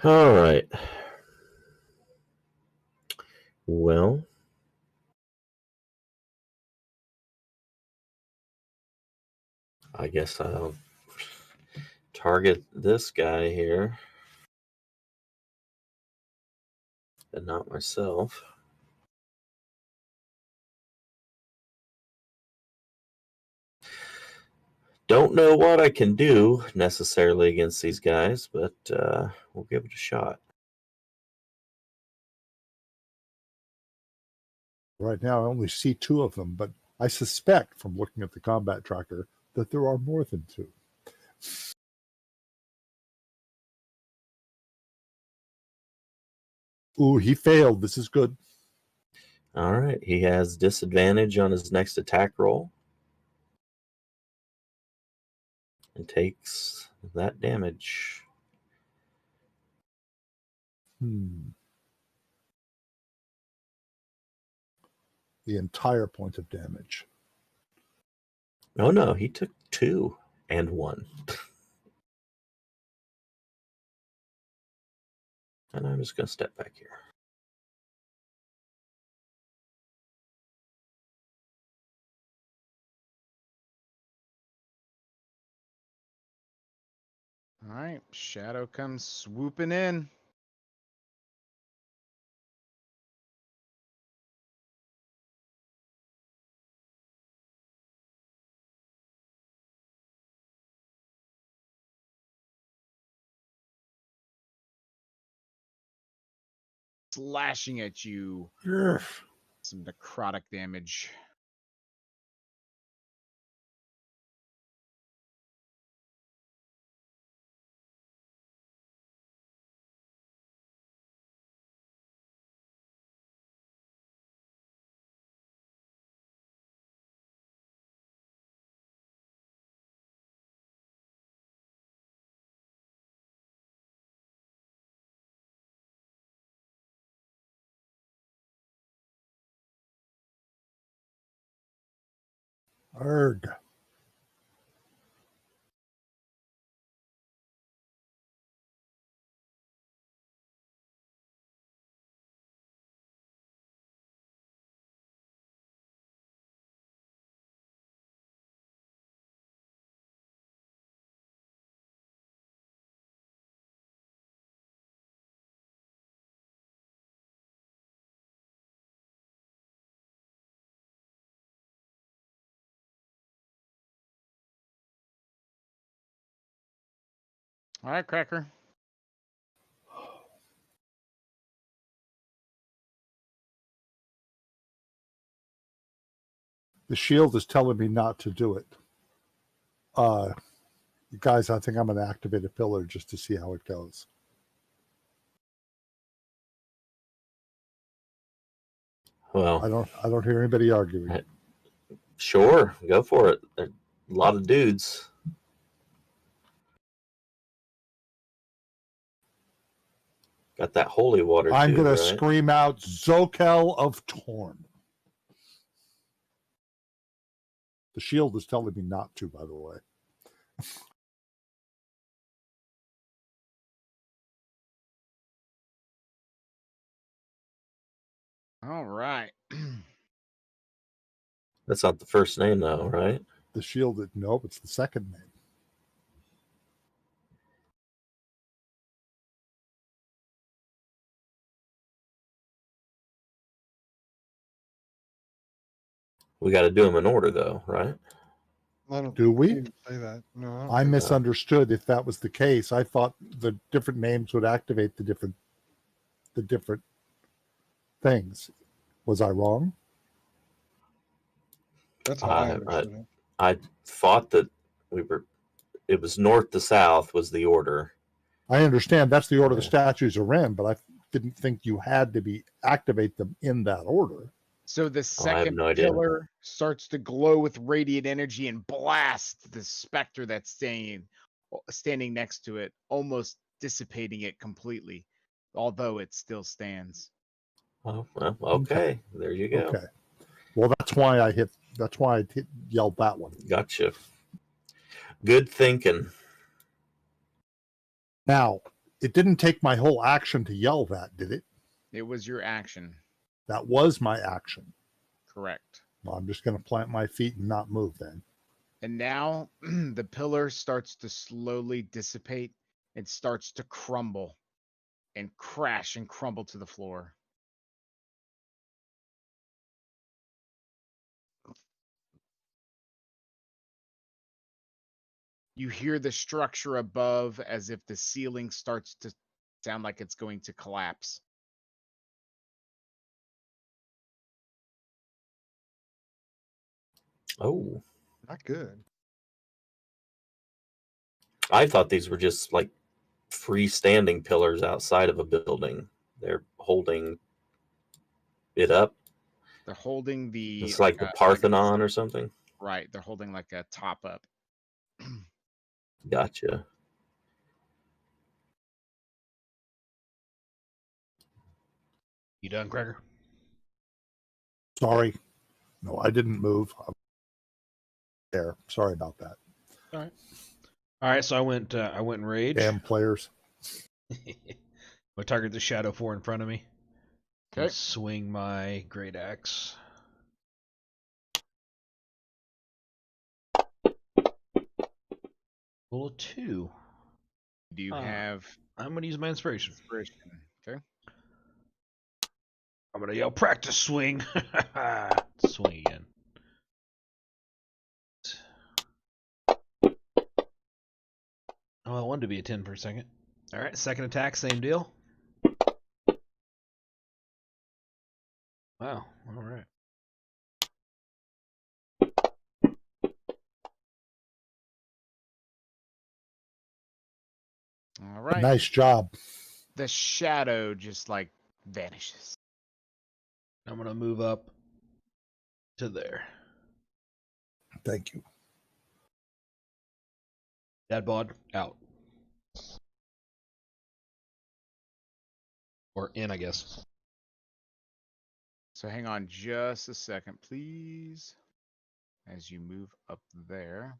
go. All right. Well, I guess I'll target this guy here, and not myself. Don't know what I can do necessarily against these guys, but we'll give it a shot. Right now, I only see two of them, but I suspect from looking at the combat tracker that there are more than two. Ooh, he failed. This is good. All right, he has disadvantage on his next attack roll and takes that damage. The entire point of damage. Oh no, he took 2 and 1. And I'm just going to step back here. All right. Shadow comes swooping in. Slashing at you. Ugh. Some necrotic damage. Arg. All right, Cracker. The shield is telling me not to do it. You guys, I think I'm going to activate a pillar just to see how it goes. Well, I don't hear anybody arguing. Sure, go for it. There are a lot of dudes. Got that holy water. I'm going to right? scream out Zokel of Torn. The shield is telling me not to, by the way. All right. That's not the first name, though, right? The shield, nope, it's the second name. We got to do them in order, though, right? I don't Do we? even say that. No, I don't I think misunderstood if that was the case. I thought the different names would activate the different things. Was I wrong? that's how I understood it. I thought that it was north to south was the order. I understand that's the order the statues are in, but I didn't think you had to activate them in that order. So the I have second no idea. pillar starts to glow with radiant energy and blast the specter that's standing next to it, almost dissipating it completely, although it still stands. Oh, well, okay. There you go. Okay. Well, that's why I yelled that one. Gotcha. Good thinking. Now, it didn't take my whole action to yell that, did it? It was your action. That was my action. Correct. Well, I'm just going to plant my feet and not move then. And now the pillar starts to slowly dissipate and starts to crumble and crash and crumble to the floor. You hear the structure above as if the ceiling starts to sound like it's going to collapse. Oh, Not good. I thought these were just like freestanding pillars outside of a building. They're holding it up. They're holding It's like the Parthenon or something. Right. They're holding like a top up. Gotcha. You done, Cracker? Sorry. No, I didn't move. I'm there. Sorry about that. All right. All right. So I went in rage. Damn players. I target the shadow 4 in front of me. Okay. Swing my great axe. Roll a 2. Do you have? I'm going to use my inspiration. Okay. I'm going to yell, practice swing. Swing again. Oh, I wanted to be a 10 for a second. All right, second attack, same deal. Wow, all right. All right. Nice job. The shadow just like vanishes. I'm going to move up to there. Thank you. Dad bod, out. Or in, I guess. So hang on just a second, please, as you move up there.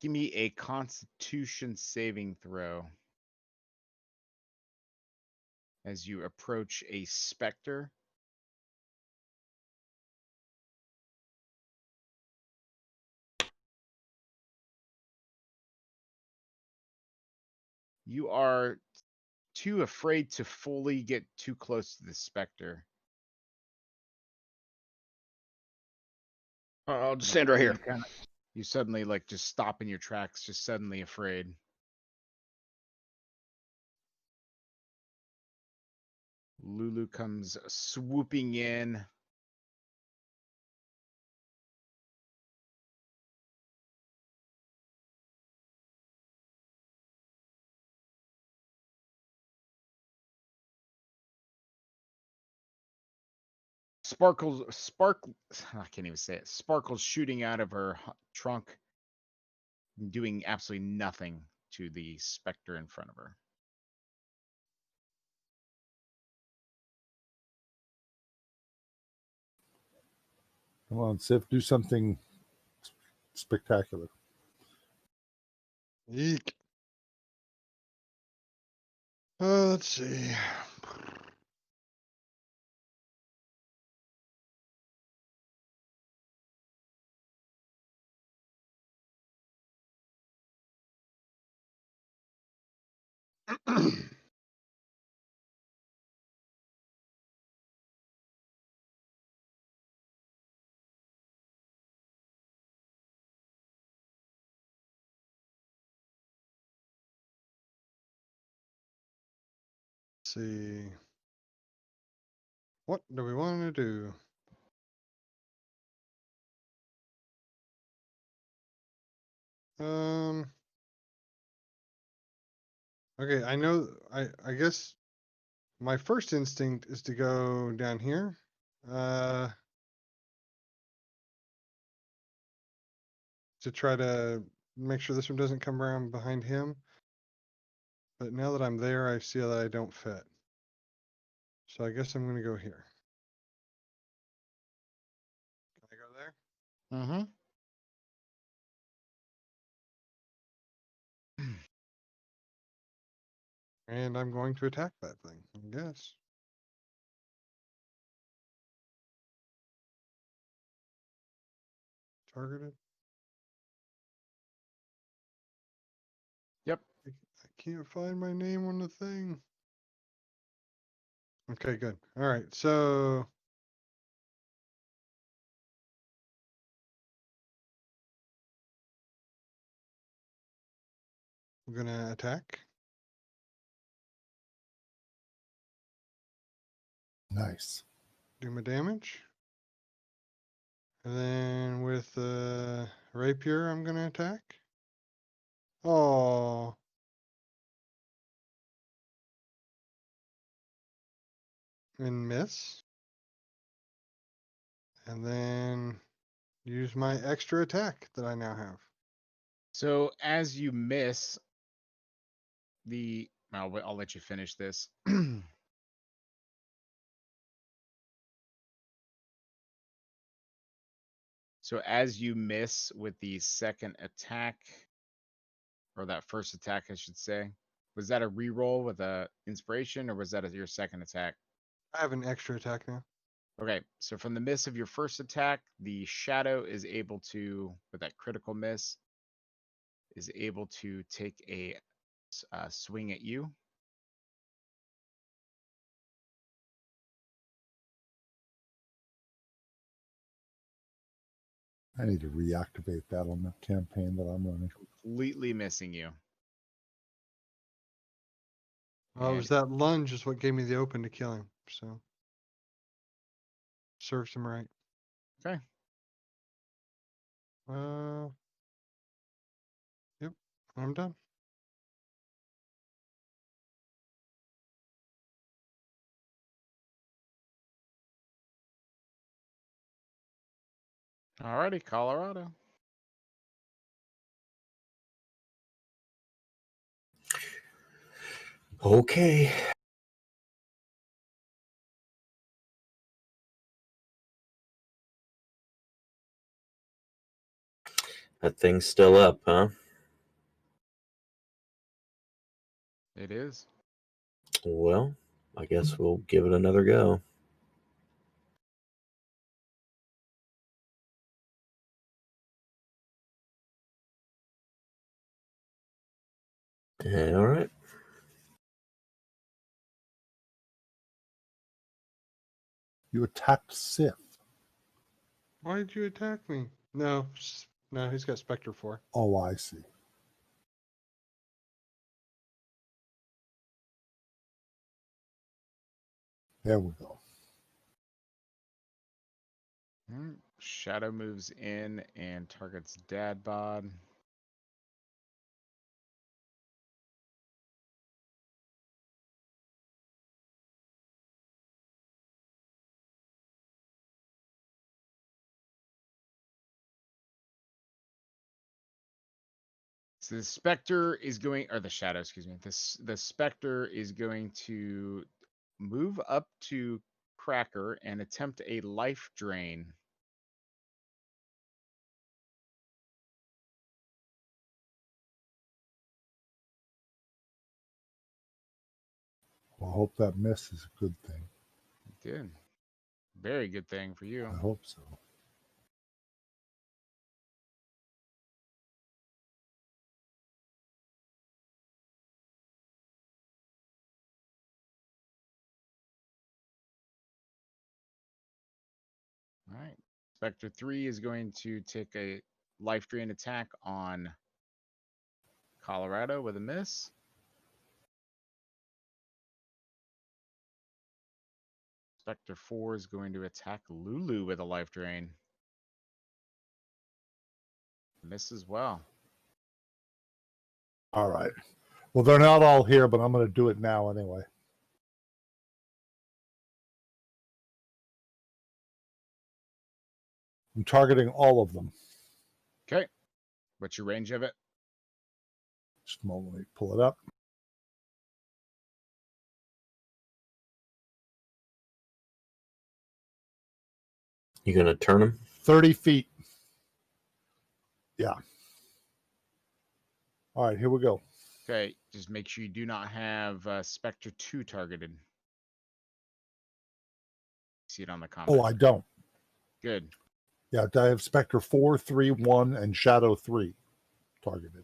Give me a Constitution saving throw as you approach a specter. You are too afraid to fully get too close to the specter. I'll just stand right here. You suddenly like just stop in your tracks, just suddenly afraid. Lulu comes swooping in. I can't even say it. Sparkles shooting out of her trunk, doing absolutely nothing to the specter in front of her. Come on, Sif, do something spectacular. Eek. Let's see. See. What do we want to do? Okay, I know I guess my first instinct is to go down here. To try to make sure this one doesn't come around behind him. But now that I'm there, I see that I don't fit. So I guess I'm going to go here. Can I go there? Mm-hmm. And I'm going to attack that thing, I guess. Targeted. Yep. I can't find my name on the thing. Okay, good. All right, so I'm gonna attack. Nice. Do my damage. And then with rapier, I'm gonna attack. Oh. And miss. And then use my extra attack that I now have. So as you miss I'll let you finish this. So as you miss with the second attack, or that first attack, I should say, was that a reroll with a inspiration, or was that your second attack? I have an extra attack now. Okay, so from the miss of your first attack, the shadow is able to, with that critical miss, is able to take a swing at you. I need to reactivate that on the campaign that I'm running. Completely missing you. Oh, it was that lunge is what gave me the open to kill him. So serves him right. Okay. Yep, I'm done. Alrighty, Colorado. Okay. That thing's still up, huh? It is. Well, I guess we'll give it another go. All right. You attacked Sif. Why did you attack me? No, no, he's got Spectre 4. Oh, I see. There we go. Shadow moves in and targets Dad Bod. So the Spectre is going, or the Shadow, excuse me. The Spectre is going to move up to Cracker and attempt a life drain. Well, I hope that miss is a good thing. It did. Very good thing for you. I hope so. All right. Spectre 3 is going to take a life drain attack on Colorado with a miss. Spectre 4 is going to attack Lulu with a life drain. Miss as well. All right. Well, they're not all here, but I'm going to do it now anyway. I'm targeting all of them. Okay. What's your range of it? Just a moment, let me pull it up. You gonna turn him? 30 feet. Yeah. All right, here we go. Okay. Just make sure you do not have Spectre 2 targeted. See it on the combat. Oh, I don't. Good. Yeah, I have Spectre 4, 3, 1, and Shadow 3 targeted.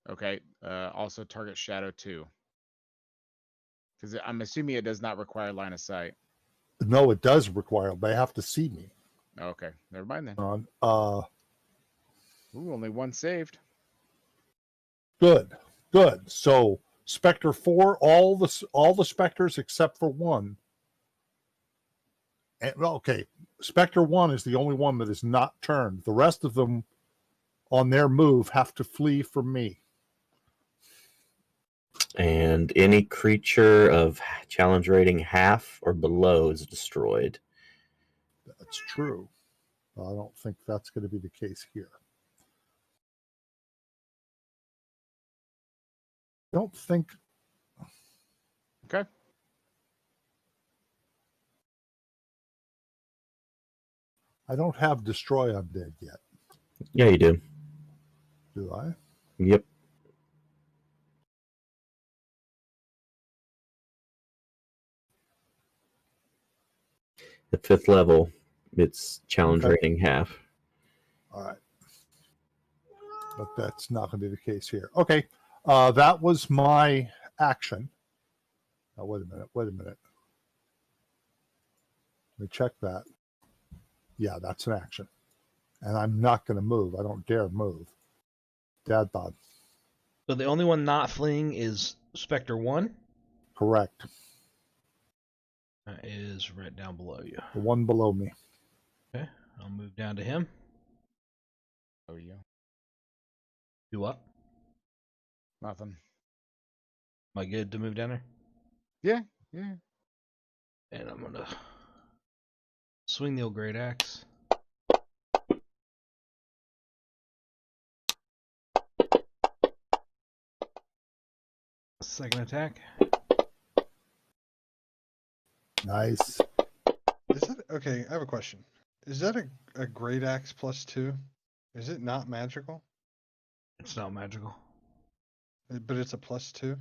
Okay. Also target Shadow 2. Because I'm assuming it does not require line of sight. No, it does require. They have to see me. Okay. Never mind then. Ooh, only one saved. good. So Spectre 4, all the Spectres except for one. And, okay, Spectre 1 is the only one that is not turned. The rest of them on their move have to flee from me. And any creature of challenge rating half or below is destroyed. That's true. I don't think that's going to be the case here. Don't think. Okay. I don't have Destroy Undead yet. Yeah, you do. Do I? Yep. At 5th level, it's challenge Okay. rating half. All right. But that's not going to be the case here. Okay. That was my action. Now, wait a minute. Let me check that. Yeah, that's an action. And I'm not going to move. I don't dare move. Dad bod. So the only one not fleeing is Spectre 1? Correct. That is right down below you. The one below me. Okay, I'll move down to him. Oh, yeah. Do what? Nothing. Am I good to move down there? Yeah. And I'm gonna swing the old great axe. Second attack. Nice. Is that okay? I have a question. Is that a great axe +2? Is it not magical? It's not magical. But it's a +2?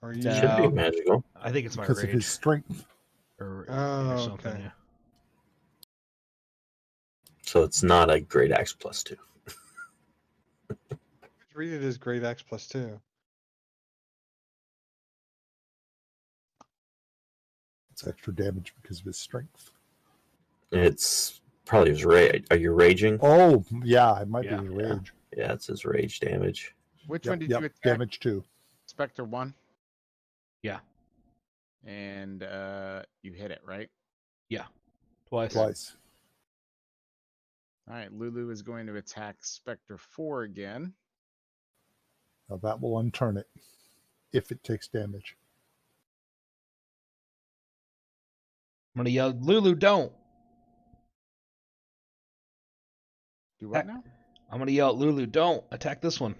Or you? No. Should be magical. I think it's my Because rage. of his strength. Or Oh, something, okay. yeah. So it's not a great axe +2. Read it as great axe +2. It's extra damage because of his strength. It's probably his rage. Are you raging? Oh, yeah, it might Yeah. be his rage. Yeah, it's his rage damage. Which Yep, one did yep, you attack? damage 2. Spectre 1? Yeah. And you hit it, right? Yeah. Twice. Twice. All right, Lulu is going to attack Spectre 4 again. Now that will unturn it if it takes damage. I'm going to yell, Lulu, don't. Do what now? I'm going to yell, Lulu, don't. Attack this one.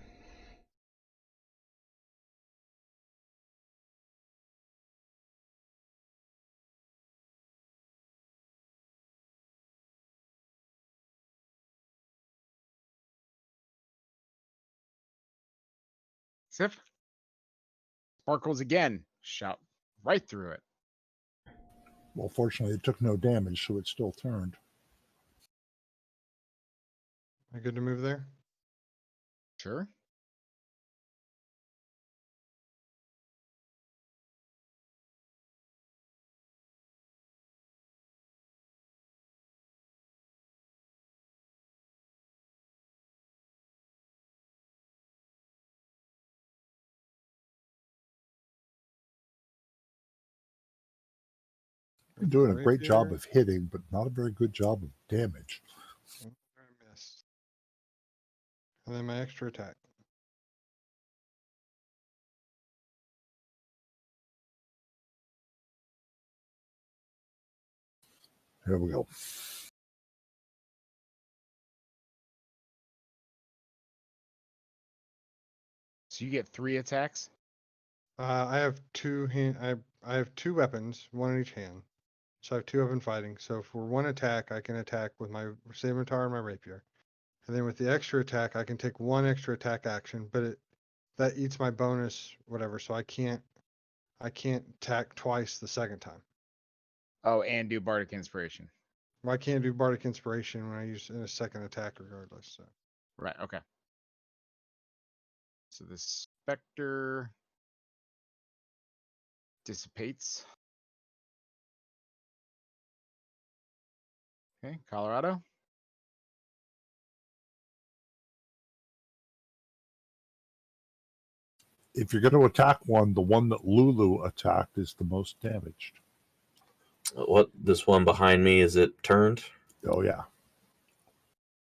Sif? Sparkles again. Shout right through it. Well, fortunately, it took no damage, so it still turned. Am I good to move there? Sure. You're doing a Right great job here. of hitting, but not a very good job of damage. I missed. And then my extra attack. Here we go. So you get 3 attacks? I have two hand. I have two weapons, one in each hand. So I have 2 weapon fighting. So for one attack, I can attack with my scimitar and my rapier. And then with the extra attack, I can take 1 extra attack action, but that eats my bonus whatever. So I can't attack twice the second time. Oh, and do Bardic Inspiration. Well, I can't do Bardic Inspiration when I use in a second attack regardless. So. Right, okay. So the Spectre dissipates. Okay, Colorado. If you're going to attack one, the one that Lulu attacked is the most damaged. What? This one behind me, is it turned? Oh, yeah.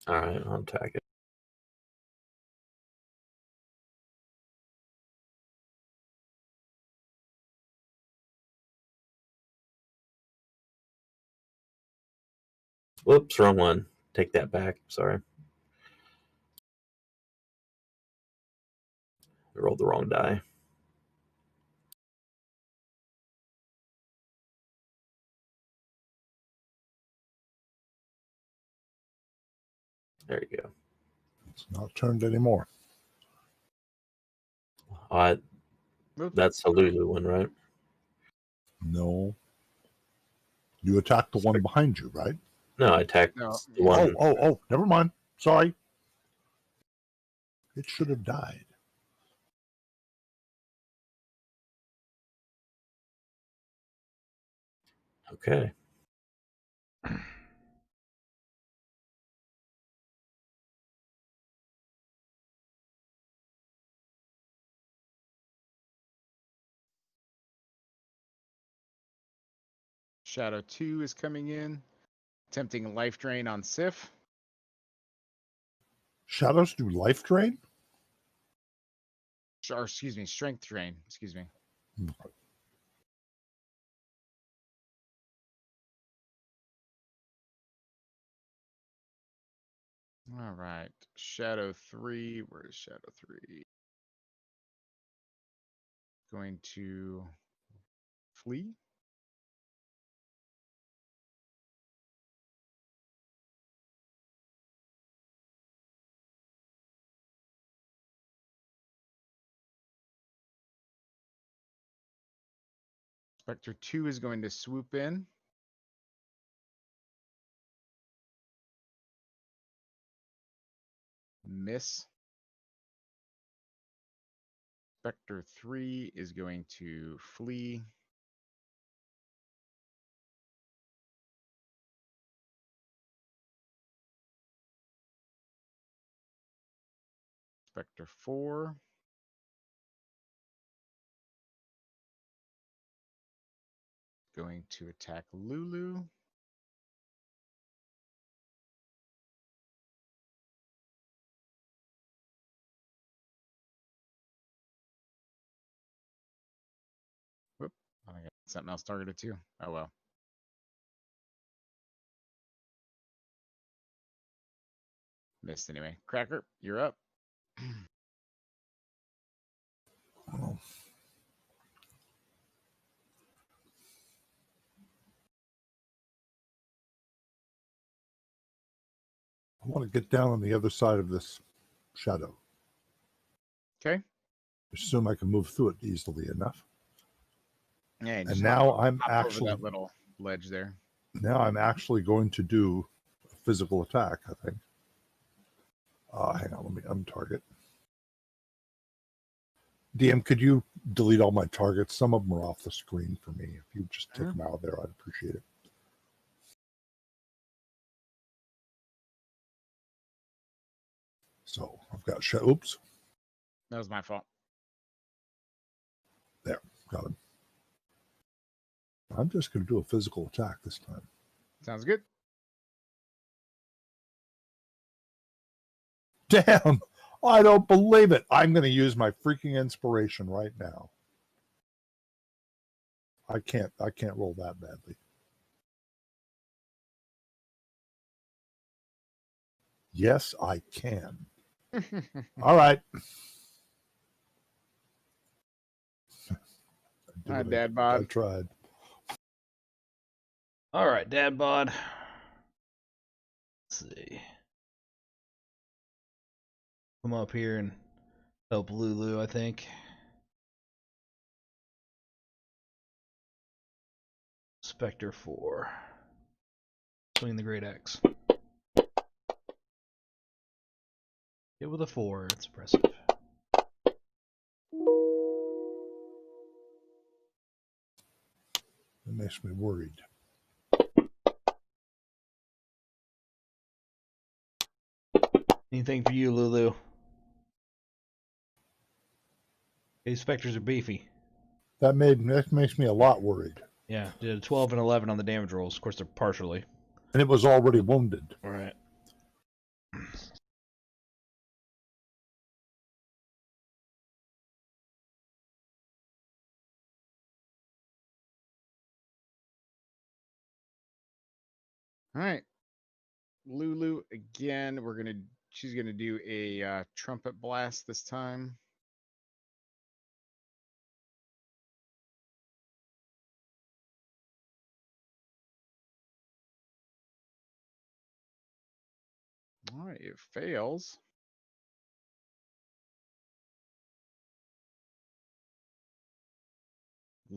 All right, I'll attack it. Whoops, wrong one. Take that back. Sorry. I rolled the wrong die. There you go. It's not turned anymore. That's a Lulu one, right? No. You attacked the one behind you, right? No, I attacked No. the one. Oh, never mind. Sorry. It should have died. Okay. Shadow 2 is coming in. Attempting life drain on Sif. Shadows do life drain? Or excuse me, strength drain. Excuse me. All right. Shadow 3. Where is Shadow 3? Going to flee. Spectre 2 is going to swoop in. Miss. Spectre 3 is going to flee. Spectre 4. Going to attack Lulu. Whoop. I got something else targeted too. Oh well. Missed anyway. Cracker, you're up. Oh. I want to get down on the other side of this shadow. Okay. Assume I can move through it easily enough. Yeah, And now I'm hop actually over that little ledge there. now I'm actually going to do a physical attack, I think. Hang on, let me untarget. DM, could you delete all my targets? Some of them are off the screen for me. If you just take them out of there, I'd appreciate it. So I've got oops. That was my fault. There, got him. I'm just going to do a physical attack this time. Sounds good. Damn, I don't believe it. I'm going to use my freaking inspiration right now. I can't roll that badly. Yes, I can. All right. Hi, Dad Bod. I tried. All right, Dad Bod. Let's see. Come up here and help Lulu, I think. Spectre 4. Swing the Great Axe. Hit with a 4. It's impressive. It makes me worried. Anything for you, Lulu? These specters are beefy. That makes me a lot worried. Yeah, did a 12 and 11 on the damage rolls. Of course, they're partially. And it was already wounded. All right. All right. Lulu again. She's gonna do a trumpet blast this time. All right, it fails.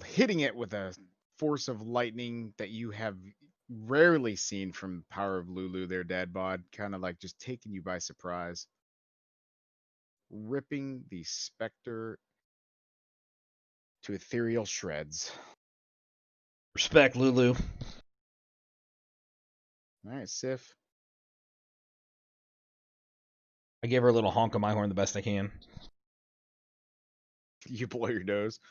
Hitting it with a force of lightning that you have rarely seen from Power of Lulu, their Dad Bod, kind of like just taking you by surprise. Ripping the specter to ethereal shreds. Respect, Lulu. All right, Sif. I gave her a little honk on my horn the best I can. You blow your nose.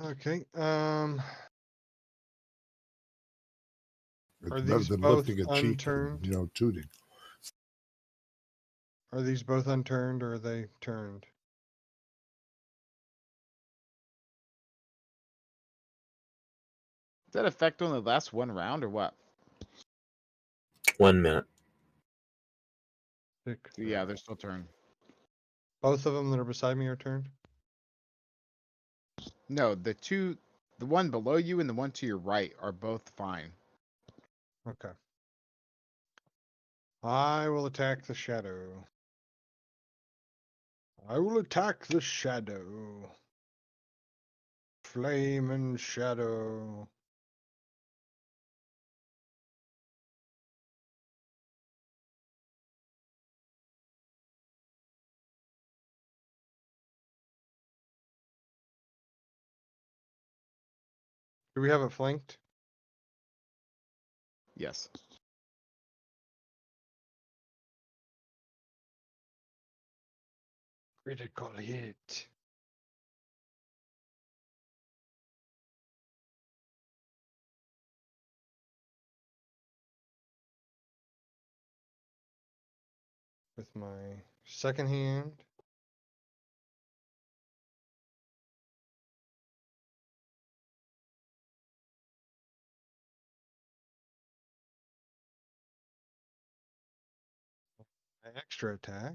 Okay. It's Are better these than both lifting a cheek and, unturned? tooting. Are these both unturned or are they turned? Does that affect only last one round or what? 1 minute. Yeah, they're still turned. Both of them that are beside me are turned? No, the one below you and the one to your right are both fine. Okay. I will attack the shadow. I will attack the shadow. Flame and shadow. Do we have it flanked? Yes. Critical hit. With my second hand. My extra attack.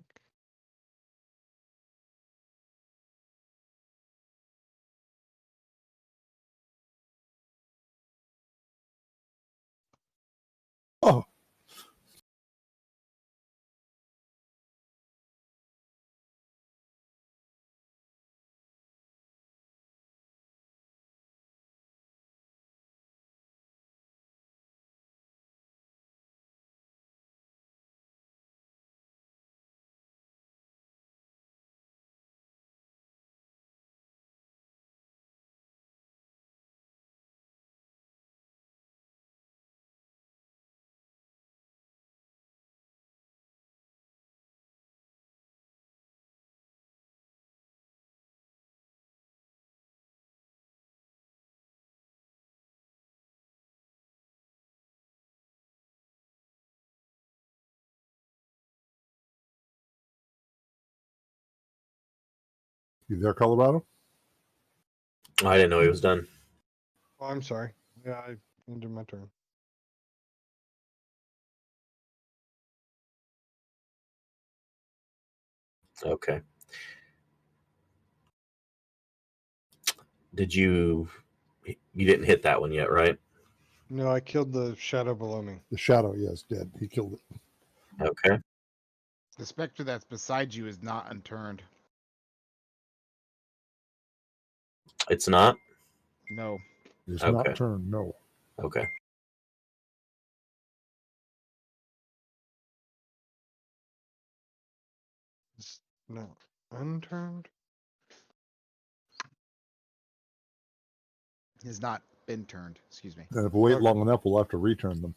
Oh, you there, Colorado? I didn't know he was done. Oh, I'm sorry. Yeah, I ended my turn. Okay. Did you didn't hit that one yet, right? No, I killed the shadow below me. The shadow, yes, dead. He killed it. Okay. The specter that's beside you is not unturned. It's not? No. It's Okay. not turned, no. Okay. It's not unturned. Has not been turned. Excuse me. And if we wait Okay. long enough, we'll have to return them.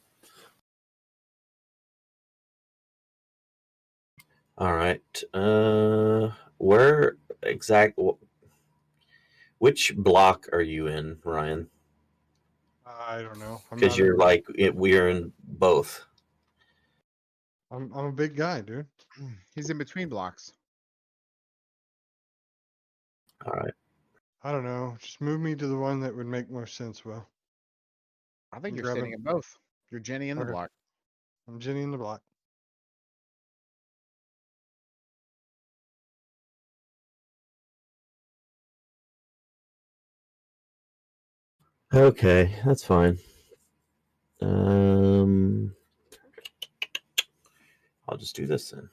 All right. Where which block are you in, Ryan? I don't know. I'm Because not you're in. like we're in both. I'm a big guy, dude. He's in between blocks. All right. I don't know. Just move me to the one that would make most sense, Will. I think I'm you're grabbing- standing in both. You're Jenny in the Okay. block. I'm Jenny in the block. Okay, that's fine. I'll just do this then.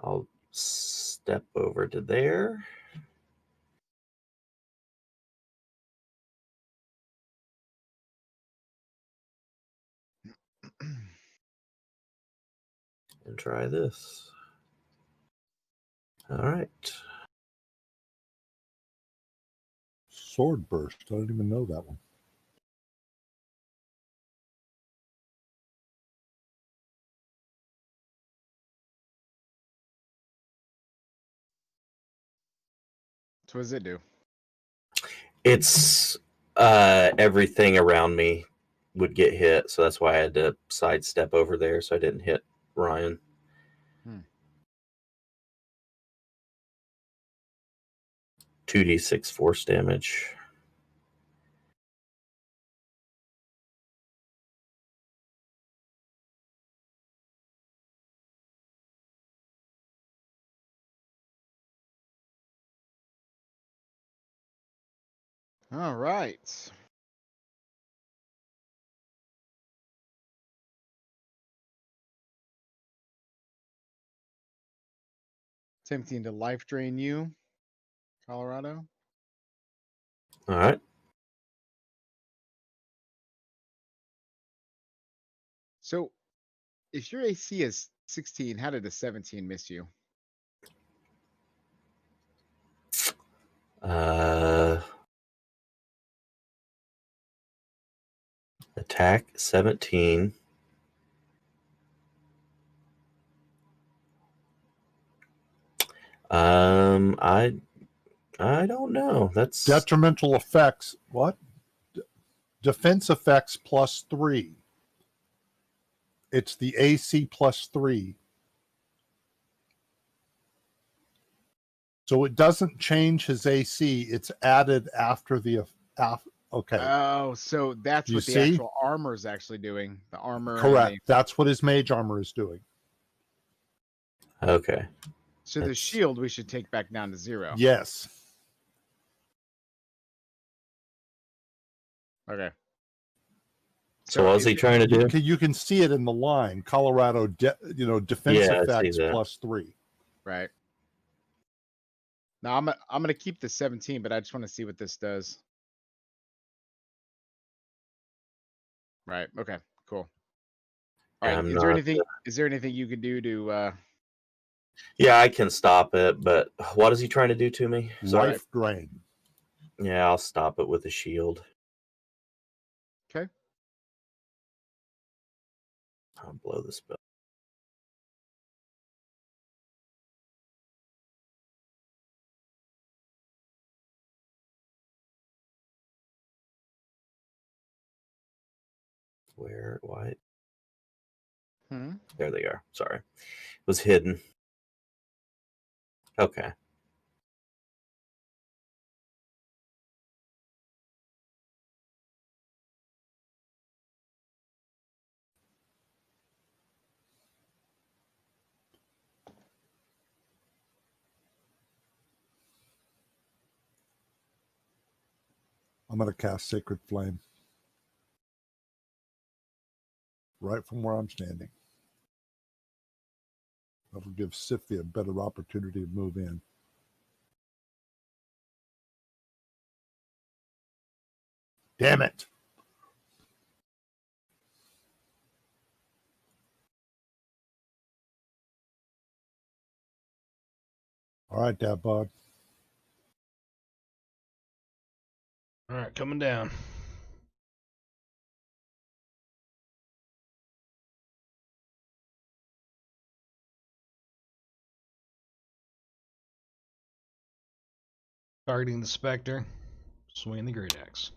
I'll step over to there. And try this. All right. Sword burst. I don't even know that one. So what does it do? It's everything around me would get hit, so that's why I had to sidestep over there so I didn't hit Ryan. 2d6 force damage. All right. Attempting to life drain you, Colorado. All right. So if your AC is 16, how did a 17 miss you? Uh, Attack 17. I don't know. That's Detrimental effects. What? Defense effects +3. It's the AC +3. So it doesn't change his AC. It's added after the. Okay. Oh, so that's You what the see? actual armor is actually doing. The armor. Correct. That's what his mage armor is doing. okay. So the That's- shield we should take back down to 0. Yes. Okay. So what was is he it- trying to do? You can see it in the line. Colorado, defense Yeah, I see effects that. +3. Right. Now I'm gonna keep the 17, but I just want to see what this does. Right. Okay. Cool. All right. I'm Is there not- anything? Is there anything you can do to? Yeah, I can stop it, but what is he trying to do to me? Sorry. Life drain. Yeah, I'll stop it with a shield. Okay. I'll blow the spell. Where? What? Hmm. There they are. Sorry. It was hidden. Okay. I'm going to cast Sacred Flame. Right from where I'm standing. That'll give Sifty a better opportunity to move in. Damn it. All right, Dad Bod. All right, coming down. Targeting the Spectre, swinging the Great Axe.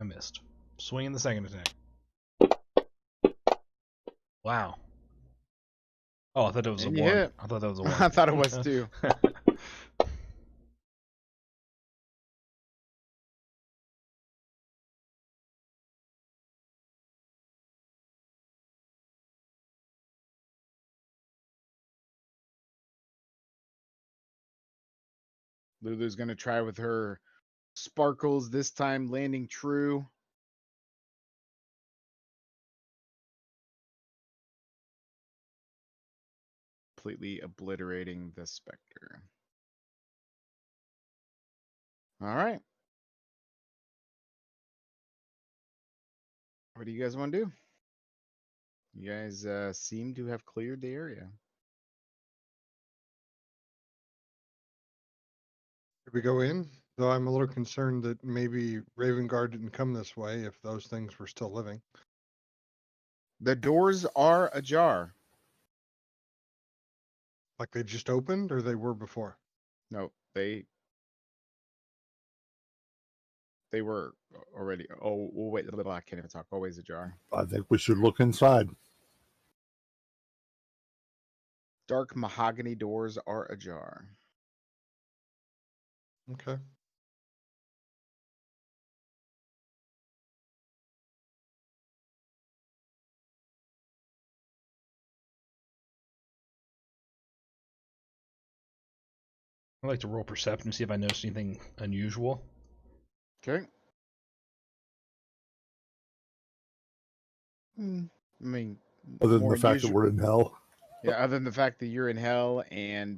I missed. Swinging the second attack. Wow. Oh, I thought it was And a you 1. hit. I thought that was a 1. I thought it was too. Lulu's gonna try with her sparkles this time, landing true. Completely obliterating the Spectre. All right. What do you guys want to do? You guys seem to have cleared the area. Should we go in? Though I'm a little concerned that maybe Raven Guard didn't come this way if those things were still living. The doors are ajar. Like they just opened or they were before? No, they were already. Oh, wait, I can't even talk. Always ajar. I think we should look inside. Dark mahogany doors are ajar. Okay. I'd like to roll perception to see if I notice anything unusual. Okay. I mean, Other than more the fact that unusual- we're in hell. Yeah, other than the fact that you're in hell and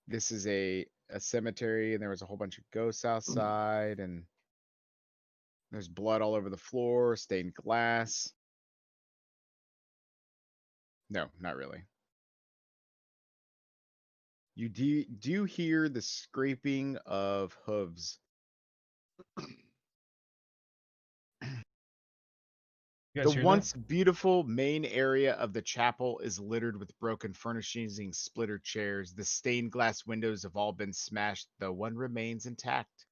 this is a cemetery and there was a whole bunch of ghosts outside and there's blood all over the floor, stained glass. No, not really. You do hear the scraping of hooves You The guys hear once that? beautiful main area of the chapel is littered with broken furnishings and splitter chairs. The stained glass windows have all been smashed, though one remains intact.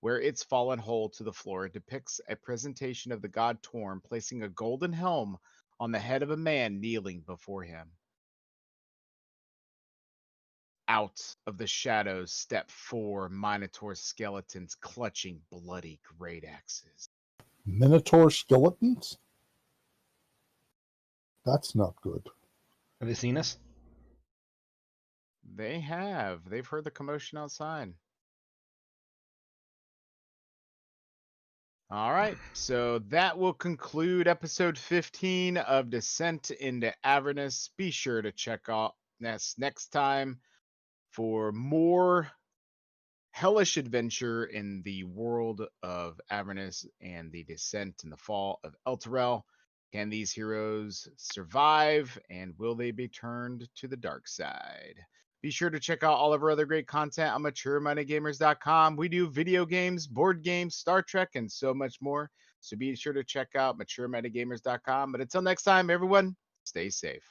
Where it's fallen whole to the floor, it depicts a presentation of the god Torm placing a golden helm on the head of a man kneeling before him. Out of the shadows step 4 Minotaur skeletons clutching bloody great axes. Minotaur skeletons? That's not good. Have they seen us? They have. They've heard the commotion outside. All right, so that will conclude episode 15 of Descent into Avernus. Be sure to check out next time for more hellish adventure in the world of Avernus and the descent and the fall of Elturel. Can these heroes survive, and will they be turned to the dark side? Be sure to check out all of our other great content on MatureMindedGamers.com. We do video games, board games, Star Trek, and so much more. So be sure to check out MatureMindedGamers.com. But until next time, everyone, stay safe.